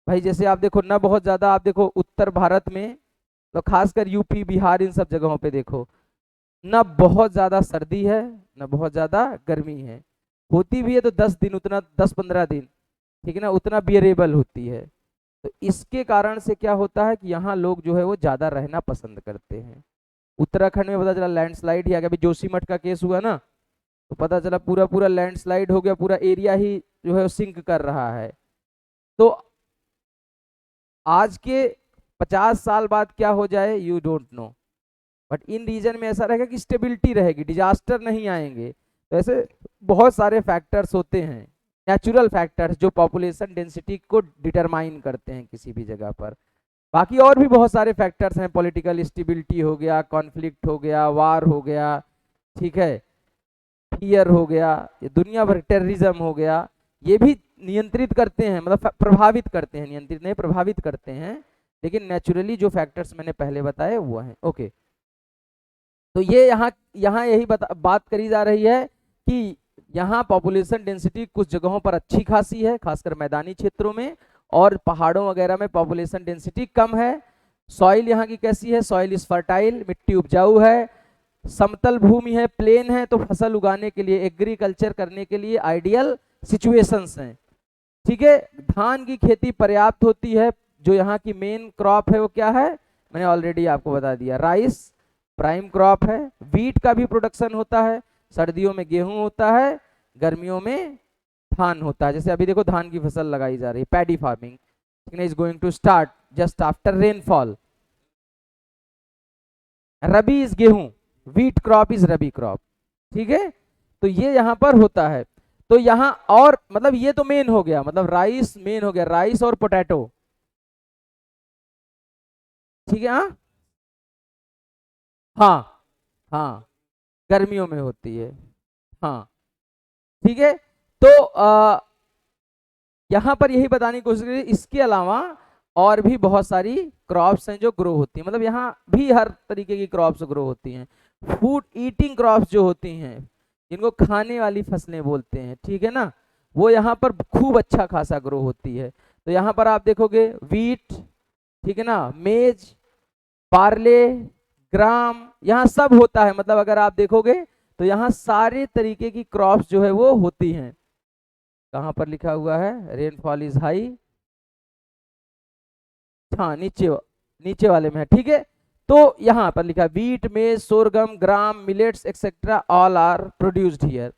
भाई। जैसे आप देखो ना, बहुत ज़्यादा आप देखो उत्तर भारत में, तो खासकर यूपी बिहार इन सब जगहों पे देखो ना बहुत ज़्यादा सर्दी है ना बहुत ज़्यादा गर्मी है, होती भी है तो 10 दिन, उतना 10-15 दिन, ठीक है ना, उतना बियरेबल होती है। तो इसके कारण से क्या होता है कि यहाँ लोग जो है वो ज़्यादा रहना पसंद करते हैं। उत्तराखंड में पता चला लैंडस्लाइड ही आ गया, अभी जोशीमठ का केस हुआ ना, तो पता चला पूरा पूरा लैंडस्लाइड हो गया, पूरा एरिया ही जो है सिंक कर रहा है। तो आज के 50 साल बाद क्या हो जाए you don't know, but in region में ऐसा रहेगा कि स्टेबिलिटी रहेगी, डिजास्टर नहीं आएंगे। तो ऐसे बहुत सारे फैक्टर्स होते हैं, नेचुरल फैक्टर्स, जो पॉपुलेशन डेंसिटी को डिटरमाइन करते हैं किसी भी जगह पर। बाकी और भी बहुत सारे फैक्टर्स हैं, पॉलिटिकल स्टेबिलिटी हो गया, कॉन्फ्लिक्ट हो गया, वार हो गया, ठीक है, फियर हो गया, ये दुनिया भर टेररिज्म हो गया, ये भी नियंत्रित करते हैं, मतलब प्रभावित करते हैं, नियंत्रित नहीं प्रभावित करते हैं। लेकिन नेचुरली जो फैक्टर्स मैंने पहले बताए वो हैं। ओके, तो ये यहाँ यहाँ यही बात करी जा रही है कि यहाँ पॉपुलेशन डेंसिटी कुछ जगहों पर अच्छी खासी है, खासकर मैदानी क्षेत्रों में, और पहाड़ों वगैरह में पॉपुलेशन डेंसिटी कम है। सॉइल यहाँ की कैसी है? सॉइल इज फर्टाइल, मिट्टी उपजाऊ है, समतल भूमि है, प्लेन है, तो फसल उगाने के लिए, एग्रीकल्चर करने के लिए आइडियल सिचुएशंस हैं। ठीक है, धान की खेती पर्याप्त होती है। जो यहाँ की मेन क्रॉप है वो क्या है? मैंने ऑलरेडी आपको बता दिया, राइस प्राइम क्रॉप है। वीट का भी प्रोडक्शन होता है, सर्दियों में गेहूं होता है, गर्मियों में धान होता है। जैसे अभी देखो धान की फसल लगाई जा रही है, paddy farming is going to start just after rainfall. Rabi is gehun, wheat crop is rabi crop. ठीक है, तो ये यहाँ पर होता है। तो यहाँ और मतलब ये तो मेन हो गया, मतलब राइस मेन हो गया, राइस और पोटैटो। ठीक है, हाँ हाँ हाँ, गर्मियों में होती है। हाँ ठीक है, तो यहाँ पर यही बताने की कोशिश करिए, इसके अलावा और भी बहुत सारी क्रॉप्स हैं जो ग्रो होती हैं, मतलब यहाँ भी हर तरीके की क्रॉप्स ग्रो होती हैं। फूड ईटिंग क्रॉप्स जो होती हैं, जिनको खाने वाली फसलें बोलते हैं, ठीक है ना, वो यहाँ पर खूब अच्छा खासा ग्रो होती है। तो यहाँ पर आप देखोगे वीट, ठीक है ना, मेज, पार्ले, ग्राम, यहाँ सब होता है। मतलब अगर आप देखोगे तो यहाँ सारे तरीके की क्रॉप्स जो है वो होती हैं। कहाँ पर लिखा हुआ है? रेनफॉल इज हाई, हाँ नीचे वाले में है। ठीक है, तो यहाँ पर लिखा है wheat, maize, sorghum, gram, millets etcetera all are produced here.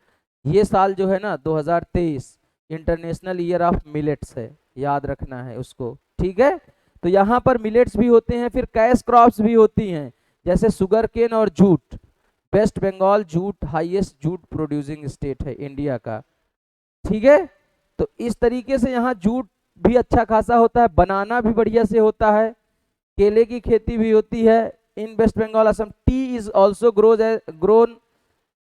ये साल जो है ना 2023 इंटरनेशनल ईयर ऑफ मिलेट्स है, याद रखना है उसको। ठीक है, तो यहाँ पर मिलेट्स भी होते हैं, फिर कैश क्रॉप्स भी होती हैं, जैसे शुगर केन और जूट। West Bengal jute highest jute producing state है इंडिया का। ठीक है, तो इस तरीके से यहाँ जूट भी अच्छा खासा होता है, बनाना भी बढ़िया से होता है, केले की खेती भी होती है in West Bengal Assam. Tea is also grown,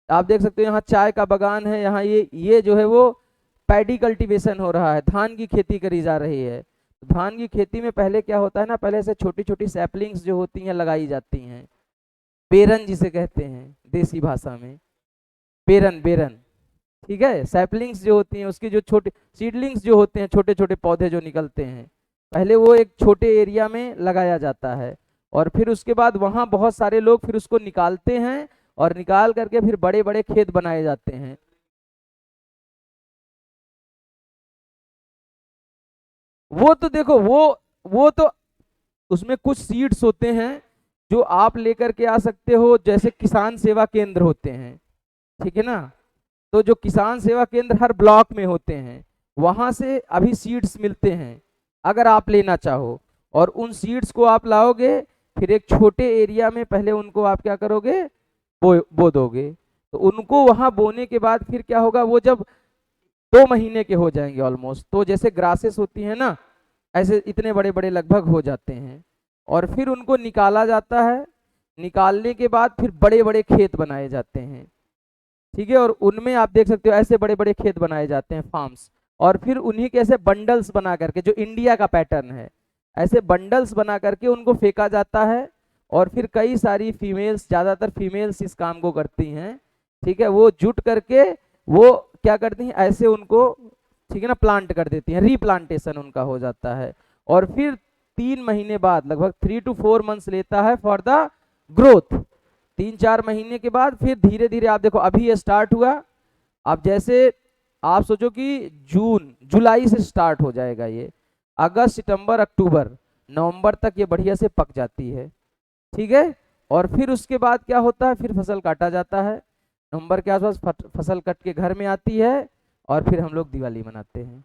आप देख सकते हो यहाँ चाय का बागान है, यहाँ ये जो है वो पैडी कल्टीवेशन हो रहा है, धान की खेती करी जा रही है। धान की खेती में पहले क्या होता है ना, पहले से छोटी छोटी सैपलिंग्स जो होती हैं लगाई जाती हैं, पेरन जिसे कहते हैं देसी भाषा में, पेरन बेरन। ठीक है, सैपलिंग्स जो होती हैं उसकी जो छोटे सीडलिंग्स जो होते हैं, छोटे छोटे पौधे जो निकलते हैं, पहले वो एक छोटे एरिया में लगाया जाता है, और फिर उसके बाद वहाँ बहुत सारे लोग फिर उसको निकालते हैं, और निकाल करके फिर बड़े बड़े खेत बनाए जाते हैं। वो तो देखो वो तो उसमें कुछ सीड्स होते हैं जो आप लेकर के आ सकते हो, जैसे किसान सेवा केंद्र होते हैं, ठीक है ना, तो जो किसान सेवा केंद्र हर ब्लॉक में होते हैं, वहां से अभी सीड्स मिलते हैं अगर आप लेना चाहो, और उन सीड्स को आप लाओगे, फिर एक छोटे एरिया में पहले उनको आप क्या करोगे, बो दोगे। तो उनको वहां बोने के बाद फिर क्या होगा, वो जब 2 महीने के हो जाएंगे ऑलमोस्ट, तो जैसे ग्रासेस होती है ना, ऐसे इतने बड़े बड़े लगभग हो जाते हैं, और फिर उनको निकाला जाता है। निकालने के बाद फिर बड़े बड़े खेत बनाए जाते हैं, ठीक है, और उनमें आप देख सकते हो ऐसे बड़े बड़े खेत बनाए जाते हैं, फार्म्स, और फिर उन्हीं के ऐसे बंडल्स बना करके, जो इंडिया का पैटर्न है, ऐसे बंडल्स बना करके उनको फेंका जाता है, और फिर कई सारी फीमेल्स, ज़्यादातर फीमेल्स इस काम को करती हैं, ठीक है, वो जुट करके वो क्या करती हैं, ऐसे उनको, ठीक है ना, प्लांट कर देती हैं, रीप्लांटेशन उनका हो जाता है, और फिर 3 महीने बाद, लगभग 3 to 4 months लेता है फॉर द ग्रोथ। 3-4 महीने के बाद फिर धीरे धीरे आप देखो, अभी ये स्टार्ट हुआ, अब जैसे आप सोचो कि जून जुलाई से स्टार्ट हो जाएगा ये, अगस्त सितंबर अक्टूबर नवंबर तक ये बढ़िया से पक जाती है, ठीक है, और फिर उसके बाद क्या होता है, फिर फसल काटा जाता है, नवंबर के आसपास फसल कट के घर में आती है, और फिर हम लोग दिवाली मनाते हैं।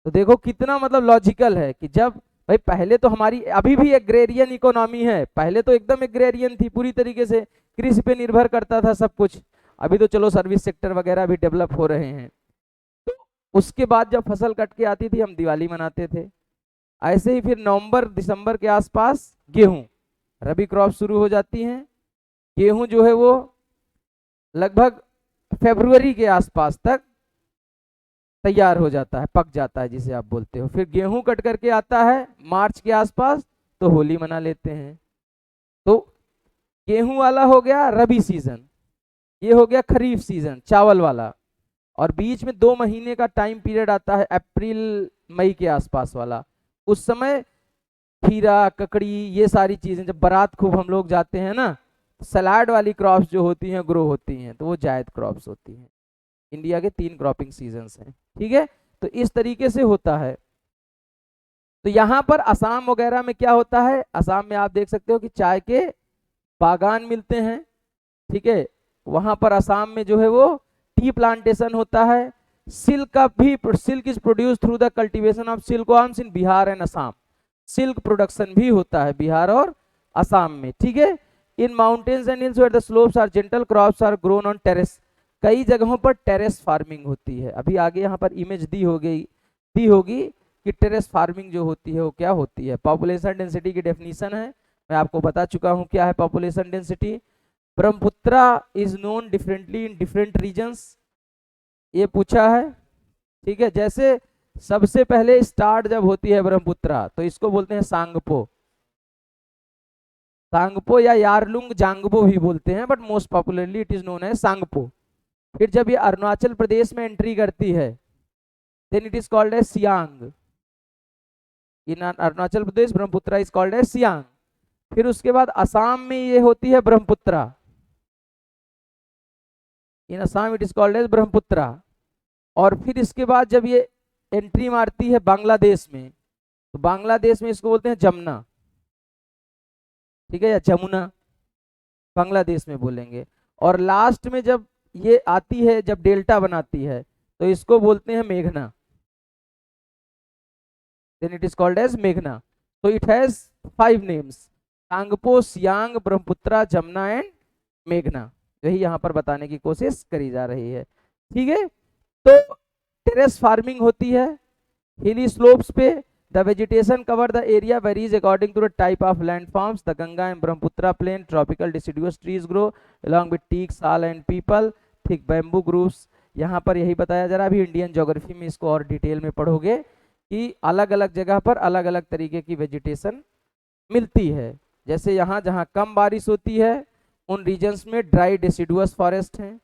तो देखो कितना मतलब लॉजिकल है कि जब भाई, पहले तो हमारी अभी भी एग्रेरियन इकोनॉमी है, पहले तो एकदम एग्रेरियन थी, पूरी तरीके से कृषि पे निर्भर करता था सब कुछ। अभी तो चलो सर्विस सेक्टर वगैरह भी डेवलप हो रहे हैं। तो उसके बाद जब फसल कट के आती थी, हम दिवाली मनाते थे। ऐसे ही फिर नवंबर दिसंबर के आसपास गेहूं, रबी क्रॉप शुरू हो जाती हैं। गेहूं जो है वो लगभग फरवरी के आसपास तक तैयार हो जाता है, पक जाता है जिसे आप बोलते हो। फिर गेहूं कट करके आता है मार्च के आसपास, तो होली मना लेते हैं। तो गेहूं वाला हो गया रबी सीजन, ये हो गया खरीफ सीजन चावल वाला, और बीच में 2 महीने का टाइम पीरियड आता है अप्रैल मई के आसपास वाला। उस समय खीरा ककड़ी ये सारी चीजें, जब बारात खूब हम लोग जाते हैं ना, सलाड वाली क्रॉप्स जो होती हैं ग्रो होती हैं, तो वो जायद क्रॉप्स होती हैं। इंडिया के 3 क्रॉपिंग सीजन्स हैं, ठीक है। तो इस तरीके से होता है। तो यहाँ पर असम वगैरह में क्या होता है, असम में आप देख सकते हो कि चाय के बागान मिलते हैं, ठीक है। वहां पर असम में जो है वो टी प्लांटेशन होता है। सिल्क का भी, silk is produce through the cultivation of silkworms in Bihar and Assam. Silk production भी होता है बिहार और असम में, ठीक है। In mountains and hills where the slopes are gentle crops are grown on terrace. कई जगहों पर टेरेस फार्मिंग होती है। अभी आगे यहाँ पर इमेज दी होगी कि टेरेस फार्मिंग जो होती है वो क्या होती है। पॉपुलेशन डेंसिटी की डेफिनेशन है, मैं आपको बता चुका हूँ क्या है population density. Brahmaputra is known differently in different regions, ये पूछा है, ठीक है। जैसे सबसे पहले स्टार्ट जब होती है ब्रह्मपुत्रा तो इसको बोलते हैं सांगपो, सांगपो या यारलुंग जांगबो भी बोलते हैं, but most popularly it is known as Tsangpo. फिर जब ये अरुणाचल प्रदेश में एंट्री करती है then it is called as Siang. In Arunachal Pradesh Brahmaputra is called as Siang. फिर उसके बाद असम में ये होती है Brahmaputra, in Assam it is called as Brahmaputra. और फिर इसके बाद जब ये एंट्री मारती है बांग्लादेश में, तो बांग्लादेश में इसको बोलते हैं जमुना, ठीक है, या जमुना बांग्लादेश में बोलेंगे। और लास्ट में जब ये आती है, जब डेल्टा बनाती है, तो इसको बोलते हैं मेघना, then it is called as मेघना। तो it has 5 names, Tsangpo, Siang, Brahmaputra, Jamuna and मेघना। यही यहाँ पर बताने की कोशिश करी जा रही है, ठीक है। तो टेरेस फार्मिंग होती है हिली स्लोप्स पे। The vegetation cover the area varies according to the type of landforms. The Ganga and Brahmaputra plain tropical deciduous trees grow along with teak, sal and peepal, thick bamboo groups. यहाँ पर यही बताया जा रहा है, अभी इंडियन ज्योग्राफी में इसको और डिटेल में पढ़ोगे कि अलग अलग जगह पर अलग अलग तरीके की वेजिटेशन मिलती है। जैसे यहाँ जहाँ कम बारिश होती है उन रीजन्स में ड्राई डिसिडुअस फॉरेस्ट हैं,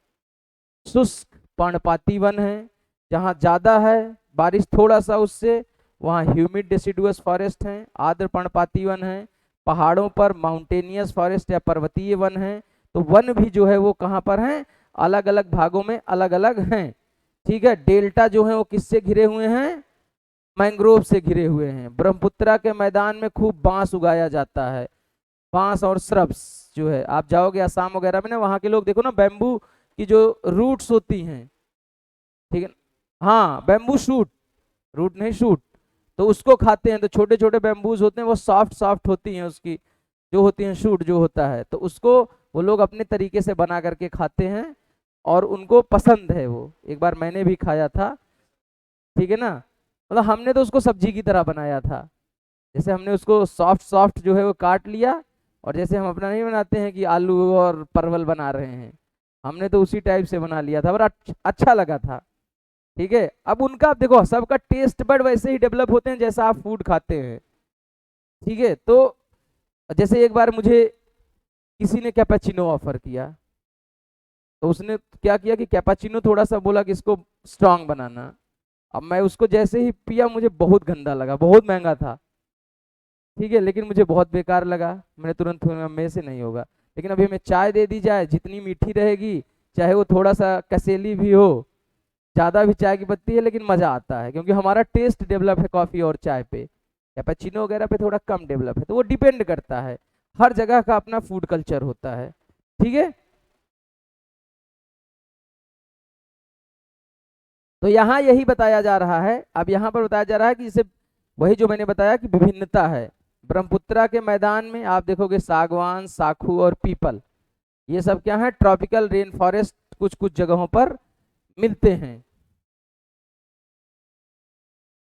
शुष्क पर्णपाती वन है। जहाँ ज़्यादा है बारिश थोड़ा सा उससे, वहाँ ह्यूमिड डिसिडुअस फॉरेस्ट हैं, आर्द्र पर्णपाती वन है। पहाड़ों पर माउंटेनियस फॉरेस्ट या पर्वतीय वन है। तो वन भी जो है वो कहाँ पर हैं, अलग अलग भागों में अलग अलग हैं, ठीक है। डेल्टा जो है वो किससे घिरे हुए हैं, मैंग्रोव से घिरे हुए हैं। ब्रह्मपुत्रा के मैदान में खूब बांस उगाया जाता है, बांस और श्रब्स जो है। आप जाओगे असम वगैरह में ना, वहाँ के लोग देखो ना, बैम्बू की जो रूट्स होती हैं, ठीक है, हाँ बैम्बू शूट, रूट नहीं शूट, तो उसको खाते हैं। तो छोटे छोटे बैम्बूज होते हैं, वो सॉफ्ट सॉफ्ट होती हैं, उसकी जो होती हैं शूट जो होता है, तो उसको वो लोग अपने तरीके से बना करके खाते हैं और उनको पसंद है वो। एक बार मैंने भी खाया था, ठीक है ना। मतलब हमने तो उसको सब्जी की तरह बनाया था, जैसे हमने उसको सॉफ्ट सॉफ्ट जो है वो काट लिया, और जैसे हम अपना नहीं बनाते हैं कि आलू और परवल बना रहे हैं, हमने तो उसी टाइप से बना लिया था, बड़ा अच्छा लगा था, ठीक है। अब उनका आप देखो, सबका टेस्ट बड वैसे ही डेवलप होते हैं जैसा आप फूड खाते हैं, ठीक है। तो जैसे एक बार मुझे किसी ने कैपेचिनो ऑफर किया, तो उसने क्या किया कि कैपेचिनो थोड़ा सा बोला कि इसको स्ट्रांग बनाना। अब मैं उसको जैसे ही पिया मुझे बहुत गंदा लगा, बहुत महंगा था, ठीक है, लेकिन मुझे बहुत बेकार लगा। मैंने तुरंत मेरे से नहीं होगा। लेकिन अभी हमें चाय दे दी जाए, जितनी मीठी रहेगी, चाहे वो थोड़ा सा कसेली भी हो, ज़्यादा भी चाय की पत्ती है, लेकिन मज़ा आता है क्योंकि हमारा टेस्ट डेवलप है कॉफ़ी और चाय पे। कैपेचिनो वगैरह पे थोड़ा कम डेवलप है, तो वो डिपेंड करता है, हर जगह का अपना फूड कल्चर होता है, ठीक है। तो यहाँ यही बताया जा रहा है। अब यहाँ पर बताया जा रहा है कि जैसे वही जो मैंने बताया कि विभिन्नता है। ब्रह्मपुत्रा के मैदान में आप देखोगे सागवान, साखू और पीपल, ये सब क्या है, ट्रॉपिकल रेन फॉरेस्ट कुछ कुछ जगहों पर मिलते हैं।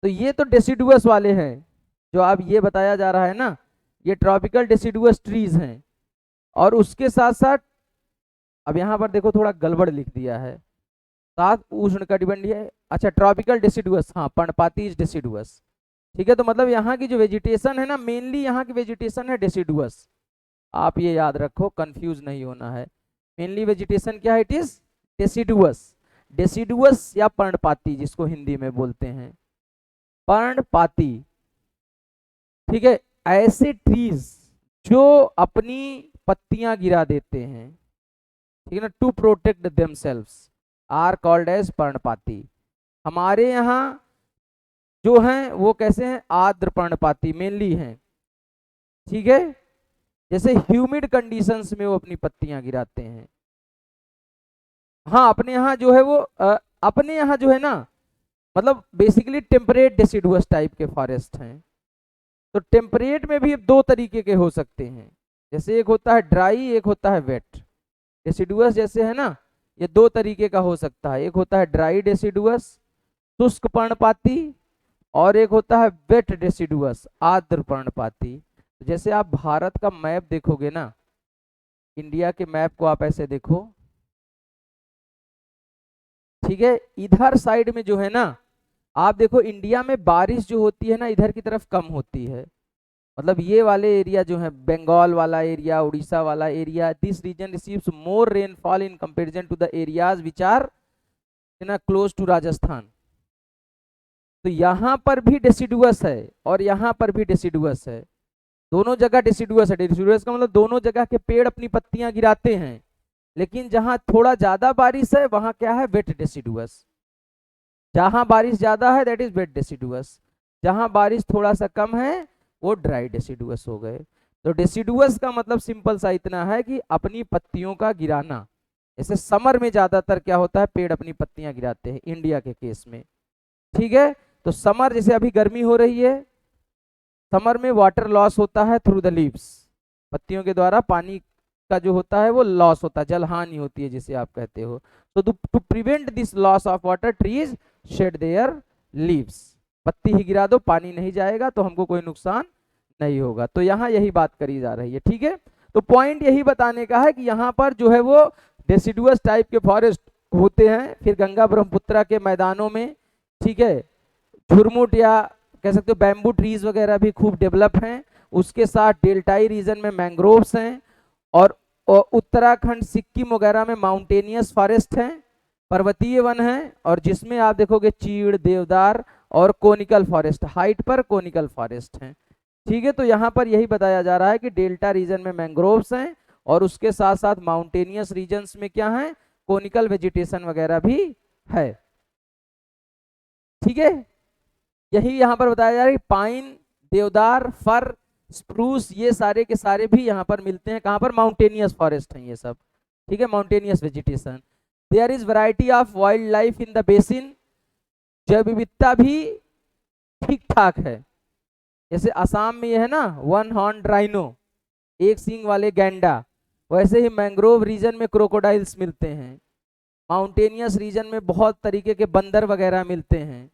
तो ये तो डेसिडुअस वाले हैं जो आप ये बताया जा रहा है ना, ये ट्रॉपिकल डेसिडुअस ट्रीज हैं। और उसके साथ साथ अब यहाँ पर देखो थोड़ा गड़बड़ लिख दिया है, सात उष्णकटिबंधीय, अच्छा ट्रॉपिकल डेसिडुअस, हाँ पर्णपाती डेसिडुअस, ठीक है। तो मतलब यहाँ की जो वेजिटेशन है ना, मेनली यहाँ की वेजिटेशन है डेसिडुअस, आप ये याद रखो, कंफ्यूज नहीं होना है। मेनली वेजिटेशन क्या है, इट इज डेसिडुअस। डेसिडुअस या पर्णपाती जिसको हिंदी में बोलते हैं, पर्णपाती। ठीक है, ऐसे ट्रीज जो अपनी पत्तियां गिरा देते हैं, ठीक है ना, to protect themselves are called as पर्णपाती। हमारे यहाँ जो हैं वो कैसे हैं, आर्द्र पर्णपाती मेनली हैं। ठीक है, जैसे ह्यूमिड कंडीशंस में वो अपनी पत्तियां गिराते हैं। हाँ, अपने यहाँ जो है वो अपने यहाँ जो है ना, मतलब बेसिकली टेम्परेट डेसिडुअस टाइप के फॉरेस्ट हैं। तो टेम्परेट में भी दो तरीके के हो सकते हैं, जैसे एक होता है ड्राई, एक होता है वेट। डेसिडुअस जैसे है ना, ये दो तरीके का हो सकता है, एक होता है ड्राई डेसिडुअस शुष्क पर्णपाती, और एक होता है वेट डेसिडुअस आर्द्र पर्णपाती। जैसे आप भारत का मैप देखोगे ना, इंडिया के मैप को आप ऐसे देखो, ठीक है, इधर साइड में जो है ना, आप देखो इंडिया में बारिश जो होती है ना इधर की तरफ कम होती है। मतलब ये वाले एरिया जो है, बंगाल वाला एरिया, उड़ीसा वाला area, this region receives more rainfall in comparison to the areas which are ना क्लोज टू राजस्थान। तो यहाँ पर भी डेसिडुअस है और यहाँ पर भी डेसिडुअस है, दोनों जगह डेसिडुअस है। डेसिडुअस का मतलब दोनों जगह के पेड़ अपनी पत्तियां गिराते हैं, लेकिन जहां थोड़ा ज्यादा बारिश है वहां क्या है, वेट डेसिडुअस। जहां बारिश ज्यादा है दैट इज वेट डेसिडुअस, जहां बारिश थोड़ा सा कम है वो ड्राई डेसिडुअस हो गए। तो डेसिडुअस का मतलब सिंपल सा इतना है कि अपनी पत्तियों का गिराना। जैसे समर में ज्यादातर क्या होता है, पेड़ अपनी पत्तियां गिराते हैं इंडिया के केस में। ठीक है, तो समर जैसे अभी गर्मी हो रही है, समर में वाटर लॉस होता है थ्रू द लीव्स, पत्तियों के द्वारा पानी का जो होता है वो लॉस होता है, जल हानि होती है जिसे आप कहते हो। तो to prevent this loss of water trees shed their leaves, पत्ती ही गिरा दो, पानी नहीं जाएगा तो हमको कोई नुकसान नहीं होगा। तो यहाँ यही बात करी जा रही है। ठीक है, तो पॉइंट यही बताने का है कि यहाँ पर जो है वो डेसिडुअस टाइप के फॉरेस्ट होते हैं। फिर गंगा ब्रह्मपुत्र के मैदानों में, ठीक है, झुरमुट या कह सकते हो बैम्बू ट्रीज वगैरह भी खूब डेवलप हैं। उसके साथ डेल्टाई रीजन में मैंग्रोव्स हैं, और उत्तराखंड सिक्किम वगैरह में माउंटेनियस फॉरेस्ट हैं, पर्वतीय वन हैं, और जिसमें आप देखोगे चीड़, देवदार और कोनिकल फॉरेस्ट, हाइट पर कोनिकल फॉरेस्ट हैं। ठीक है, तो यहाँ पर यही बताया जा रहा है कि डेल्टा रीजन में मैंग्रोव्स हैं, और उसके साथ साथ माउंटेनियस रीजन्स में क्या है, कोनिकल वेजिटेशन वगैरह भी है। ठीक है, यही यहाँ पर बताया जा रहा है कि पाइन, देवदार, फर, स्प्रूस, ये सारे के सारे भी यहाँ पर मिलते हैं। कहाँ पर, माउंटेनियस फॉरेस्ट हैं ये सब। ठीक है, mountainous vegetation. There is variety of wildlife in the basin, जैव विविधता भी ठीक ठाक है। जैसे असम में ये है ना, वन हॉर्न राइनो, एक सींग वाले गैंडा, वैसे ही मैंग्रोव रीजन में क्रोकोडाइल्स मिलते हैं। माउंटेनियस रीजन में बहुत तरीके के बंदर वगैरह मिलते हैं।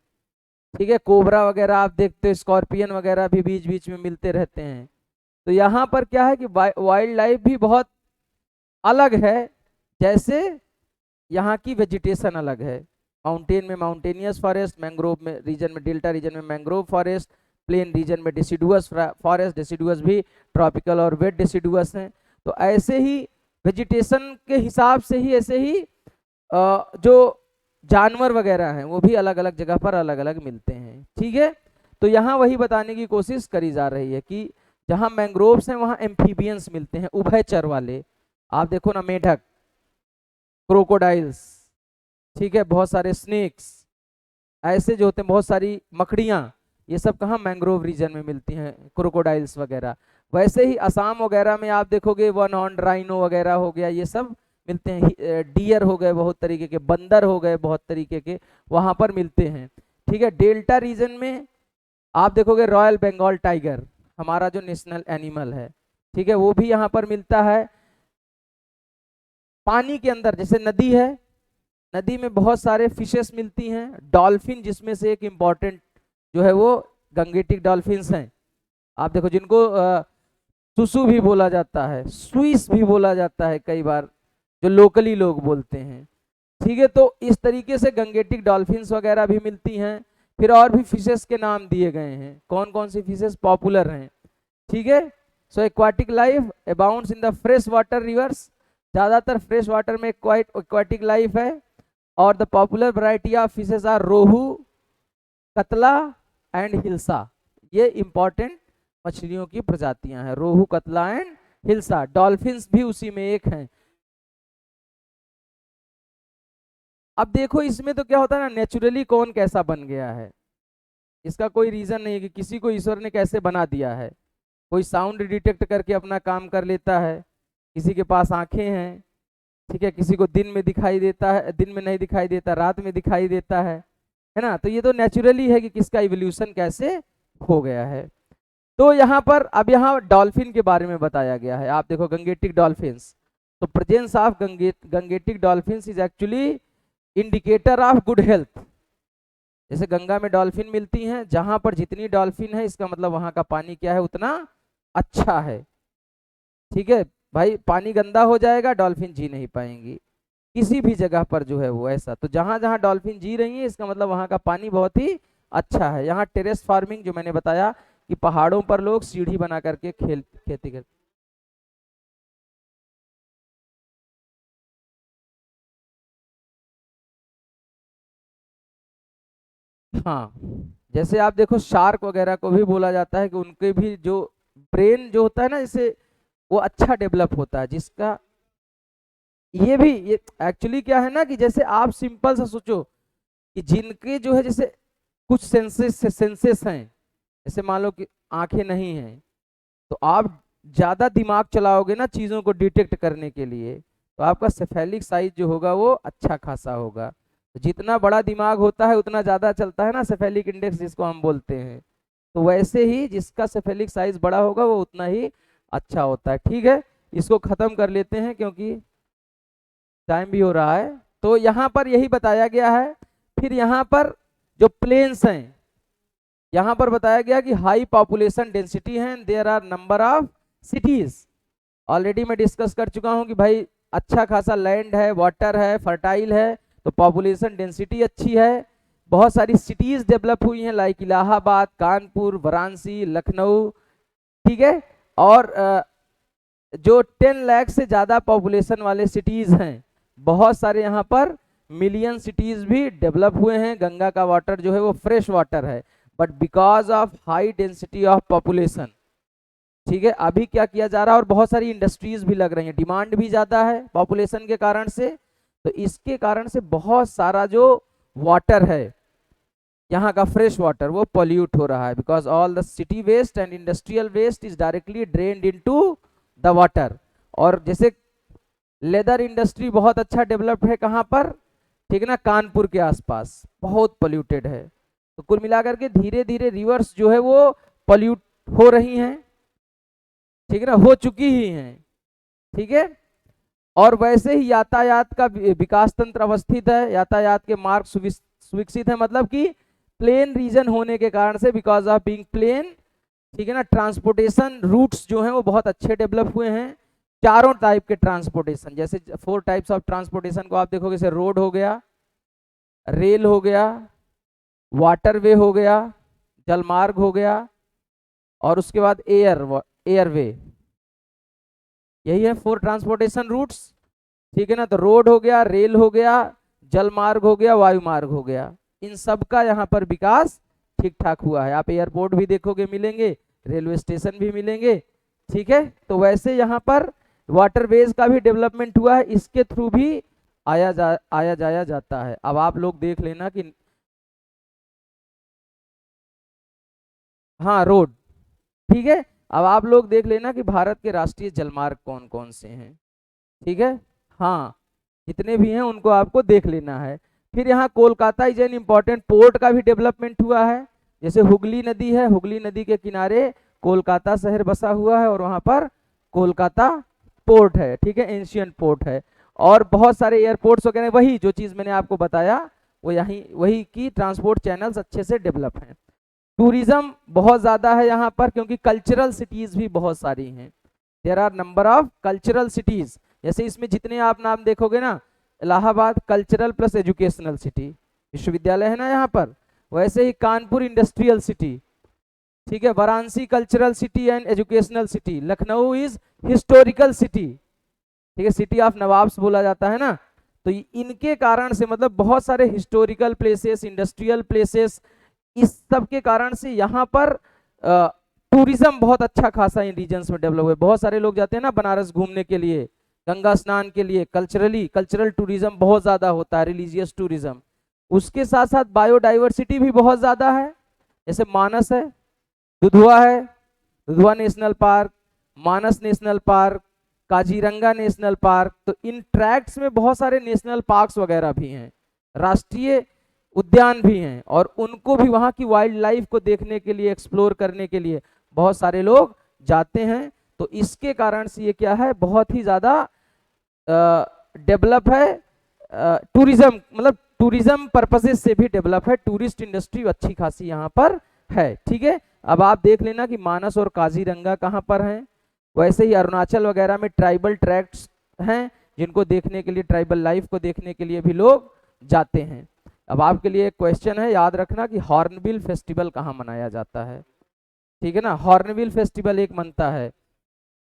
ठीक है, कोबरा वगैरह आप देखते हो, स्कॉर्पियन वगैरह भी बीच बीच में मिलते रहते हैं। तो यहाँ पर क्या है कि वाइल्ड लाइफ भी बहुत अलग है, जैसे यहाँ की वेजिटेशन अलग है। माउंटेन में माउंटेनियस फॉरेस्ट, मैंग्रोव में रीजन में, डेल्टा रीजन में मैंग्रोव फॉरेस्ट, प्लेन रीजन में डिसिडुअस फॉरेस्ट, डिसिडुअस भी ट्रॉपिकल और वेट डिसिडुअस हैं। तो ऐसे ही वेजिटेशन के हिसाब से ही ऐसे ही जो जानवर वगैरह हैं वो भी अलग अलग जगह पर अलग अलग मिलते हैं। ठीक है, तो यहाँ वही बताने की कोशिश करी जा रही है कि जहाँ मैंग्रोव्स हैं वहाँ एम्फीबियंस मिलते हैं, उभयचर वाले। आप देखो ना, मेढक, क्रोकोडाइल्स, ठीक है, बहुत सारे स्नेक्स ऐसे जो होते हैं, बहुत सारी मकड़ियाँ, ये सब कहाँ, मैंग्रोव रीजन में मिलती हैं, क्रोकोडाइल्स वगैरह। वैसे ही असम वगैरह में आप देखोगे वन हॉर्न राइनो वगैरह हो गया, ये सब मिलते हैं। डियर हो गए बहुत तरीके के, बंदर हो गए बहुत तरीके के, वहां पर मिलते हैं। ठीक है, डेल्टा रीजन में आप देखोगे रॉयल बंगाल टाइगर, हमारा जो नेशनल एनिमल है, ठीक है, वो भी यहाँ पर मिलता है। पानी के अंदर जैसे नदी है, नदी में बहुत सारे फिशेस मिलती हैं, डॉल्फिन जिसमें से एक इम्पॉर्टेंट जो है वो गंगेटिक डॉल्फिन्स हैं। आप देखो, जिनको सुसु भी बोला जाता है, स्विस भी बोला जाता है कई बार, जो लोकली लोग बोलते हैं। ठीक है, तो इस तरीके से गंगेटिक डॉल्फिन्स वगैरह भी मिलती हैं। फिर और भी फिशेस के नाम दिए गए हैं, कौन कौन सी फिशेस पॉपुलर हैं। ठीक है, so aquatic life abounds in the fresh water rivers, ज़्यादातर फ्रेश वाटर में एक्वाटिक लाइफ है। और the popular variety of fishes are rohu, katla and hilsa. ये इंपॉर्टेंट मछलियों की प्रजातियां हैं, रोहू, कतला एंड हिल्सा। डॉल्फिन्स भी उसी में एक हैं। अब देखो इसमें तो क्या होता है ना, नेचुरली कौन कैसा बन गया है, इसका कोई रीजन नहीं है कि किसी को ईश्वर ने कैसे बना दिया है। कोई साउंड डिटेक्ट करके अपना काम कर लेता है, किसी के पास आंखें हैं, ठीक है, किसी को दिन में दिखाई देता है, दिन में नहीं दिखाई देता, रात में दिखाई देता है ना। तो ये तो नेचुरली है कि किसका इवोल्यूशन कैसे हो गया है। तो यहाँ पर अब यहाँ डॉल्फिन के बारे में बताया गया है। आप देखो गंगेटिक डॉल्फिन्स, तो presence of Gangetic dolphins is actually indicator of good health. जैसे गंगा में डॉल्फिन मिलती हैं, जहां पर जितनी डॉल्फिन है इसका मतलब वहां का पानी क्या है, उतना अच्छा है। ठीक है भाई, पानी गंदा हो जाएगा डॉल्फिन जी नहीं पाएंगी किसी भी जगह पर जो है वो ऐसा। तो जहां जहां डॉल्फिन जी रही है इसका मतलब वहां का पानी बहुत ही अच्छा है। यहाँ टेरेस फार्मिंग जो मैंने बताया कि पहाड़ों पर लोग सीढ़ी बना करके खेती करते। हाँ, जैसे आप देखो शार्क वगैरह को भी बोला जाता है कि उनके भी जो ब्रेन जो होता है ना, जैसे वो अच्छा डेवलप होता है, जिसका ये भी ये एक्चुअली क्या है ना कि जैसे आप सिंपल सा सोचो कि जिनके जो है जैसे कुछ सेंसेस हैं, जैसे मान लो कि आंखें नहीं हैं, तो आप ज्यादा दिमाग चलाओगे ना चीजों को डिटेक्ट करने के लिए, तो आपका सेफेलिक साइज जो होगा वो अच्छा खासा होगा। तो जितना बड़ा दिमाग होता है उतना ज्यादा चलता है ना सेफेलिक इंडेक्स जिसको हम बोलते हैं। तो वैसे ही जिसका सेफेलिक साइज बड़ा होगा वो उतना ही अच्छा होता है। ठीक है, इसको खत्म कर लेते हैं क्योंकि टाइम भी हो रहा है। तो यहाँ पर यही बताया गया है। फिर यहाँ पर जो प्लेन्स हैं, यहाँ पर बताया गया कि हाई पॉपुलेशन डेंसिटी है, there are number of cities. Already मैं डिस्कस कर चुका हूँ कि भाई अच्छा खासा लैंड है, वाटर है, फर्टाइल है, तो पॉपुलेशन डेंसिटी अच्छी है। बहुत सारी सिटीज डेवलप हुई हैं लाइक इलाहाबाद, कानपुर, वाराणसी, लखनऊ। ठीक है, और जो 10 लाख से ज़्यादा पॉपुलेशन वाले सिटीज़ हैं, बहुत सारे यहाँ पर मिलियन सिटीज़ भी डेवलप हुए हैं। गंगा का वाटर जो है वो फ्रेश वाटर है, but because of high density of population, ठीक है, अभी क्या किया जा रहा है, और बहुत सारी इंडस्ट्रीज भी लग रही हैं, डिमांड भी ज़्यादा है पॉपुलेशन के कारण से। तो इसके कारण से बहुत सारा जो वाटर है यहाँ का फ्रेश वाटर वो पॉल्यूट हो रहा है, because all the city waste and industrial waste is directly drained into the water. और जैसे लेदर इंडस्ट्री बहुत अच्छा डेवलप्ड है कहाँ पर, ठीक है ना, कानपुर के आसपास बहुत पोल्यूटेड है। तो कुल मिलाकर के धीरे धीरे रिवर्स जो है वो पोल्यूट हो रही हैं, ठीक है ना, हो चुकी ही हैं। ठीक है, और वैसे ही यातायात का विकास तंत्र अवस्थित है, यातायात के मार्ग सुविकसित है, मतलब कि प्लेन रीजन होने के कारण से, बिकॉज ऑफ बीइंग प्लेन, ठीक है ना, ट्रांसपोर्टेशन रूट्स जो हैं वो बहुत अच्छे डेवलप हुए हैं। चारों टाइप के ट्रांसपोर्टेशन, जैसे 4 टाइप्स ऑफ ट्रांसपोर्टेशन को आप देखोगे, जैसे रोड हो गया, रेल हो गया, वाटरवे हो गया, जलमार्ग हो गया, और उसके बाद एयरवे। यही है 4 ट्रांसपोर्टेशन रूट्स। ठीक है ना, तो रोड हो गया, रेल हो गया, जलमार्ग हो गया, वायुमार्ग हो गया, इन सब का यहाँ पर विकास ठीक ठाक हुआ है। आप एयरपोर्ट भी देखोगे मिलेंगे, रेलवे स्टेशन भी मिलेंगे। ठीक है, तो वैसे यहाँ पर वाटरवेज का भी डेवलपमेंट हुआ है, इसके थ्रू भी आया जाया जाता है। अब आप लोग देख लेना कि हाँ रोड, ठीक है, अब आप लोग देख लेना कि भारत के राष्ट्रीय जलमार्ग कौन कौन से हैं। ठीक है, हाँ, जितने भी हैं उनको आपको देख लेना है। फिर यहाँ Kolkata is an important port का भी डेवलपमेंट हुआ है। जैसे हुगली नदी है, हुगली नदी के किनारे कोलकाता शहर बसा हुआ है, और वहाँ पर कोलकाता पोर्ट है, ठीक है, एंशियंट पोर्ट है। और बहुत सारे एयरपोर्ट्स वगैरह, वही जो चीज़ मैंने आपको बताया वो यही वही की ट्रांसपोर्ट चैनल्स अच्छे से डेवलप हैं। टूरिज्म बहुत ज़्यादा है यहाँ पर, क्योंकि कल्चरल सिटीज़ भी बहुत सारी हैं। There are number of cultural cities. जैसे इसमें जितने आप नाम देखोगे ना, Allahabad cultural plus educational city, विश्वविद्यालय है ना यहाँ पर। वैसे ही कानपुर इंडस्ट्रियल सिटी, ठीक है। Varanasi cultural city and educational city, Lucknow is historical city, ठीक है, सिटी ऑफ नवाब्स बोला जाता है ना। तो इनके कारण से मतलब बहुत सारे हिस्टोरिकल प्लेसेस, इंडस्ट्रियल प्लेसेस, इस सब के कारण से यहाँ पर टूरिज्म बहुत अच्छा खासा इन रीजन्स में डेवलप हुए। बहुत सारे लोग जाते हैं ना बनारस घूमने के लिए, गंगा स्नान के लिए, कल्चरल टूरिज्म बहुत ज्यादा होता है, रिलीजियस टूरिज्म। उसके साथ साथ बायोडाइवर्सिटी भी बहुत ज्यादा है, जैसे मानस है, दुधवा है, Dudhwa national park, Manas national park, Kaziranga national park. तो इन ट्रैक्ट्स में बहुत सारे नेशनल पार्क्स वगैरह भी हैं, राष्ट्रीय उद्यान भी हैं, और उनको भी वहाँ की वाइल्ड लाइफ को देखने के लिए, एक्सप्लोर करने के लिए बहुत सारे लोग जाते हैं। तो इसके कारण से ये क्या है, बहुत ही ज्यादा डेवलप है, टूरिज्म मतलब टूरिज्म पर्पसेस से भी डेवलप है, टूरिस्ट इंडस्ट्री अच्छी खासी यहाँ पर है। ठीक है, अब आप देख लेना कि मानस और काजीरंगा कहाँ पर हैं। वैसे ही अरुणाचल वगैरह में ट्राइबल ट्रैक्ट्स हैं, जिनको देखने के लिए, ट्राइबल लाइफ को देखने के लिए भी लोग जाते हैं। अब आपके लिए एक क्वेश्चन है, याद रखना कि हॉर्नबिल फेस्टिवल कहाँ मनाया जाता है। ठीक है ना, हॉर्नबिल फेस्टिवल एक मनता है,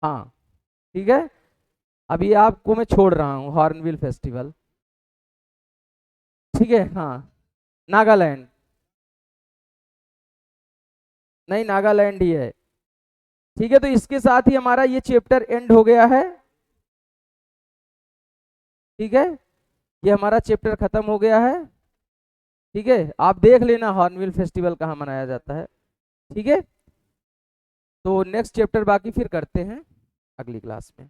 हाँ ठीक है। अभी आपको मैं छोड़ रहा हूँ हॉर्नबिल फेस्टिवल, ठीक है। हाँ, नागालैंड, नहीं नागालैंड ही है। ठीक है, तो इसके साथ ही हमारा ये चैप्टर एंड हो गया है। ठीक है, ये हमारा चैप्टर खत्म हो गया है। ठीक है, आप देख लेना हॉर्नबिल फेस्टिवल कहाँ मनाया जाता है। ठीक है, तो नेक्स्ट चैप्टर बाकी फिर करते हैं अगली क्लास में।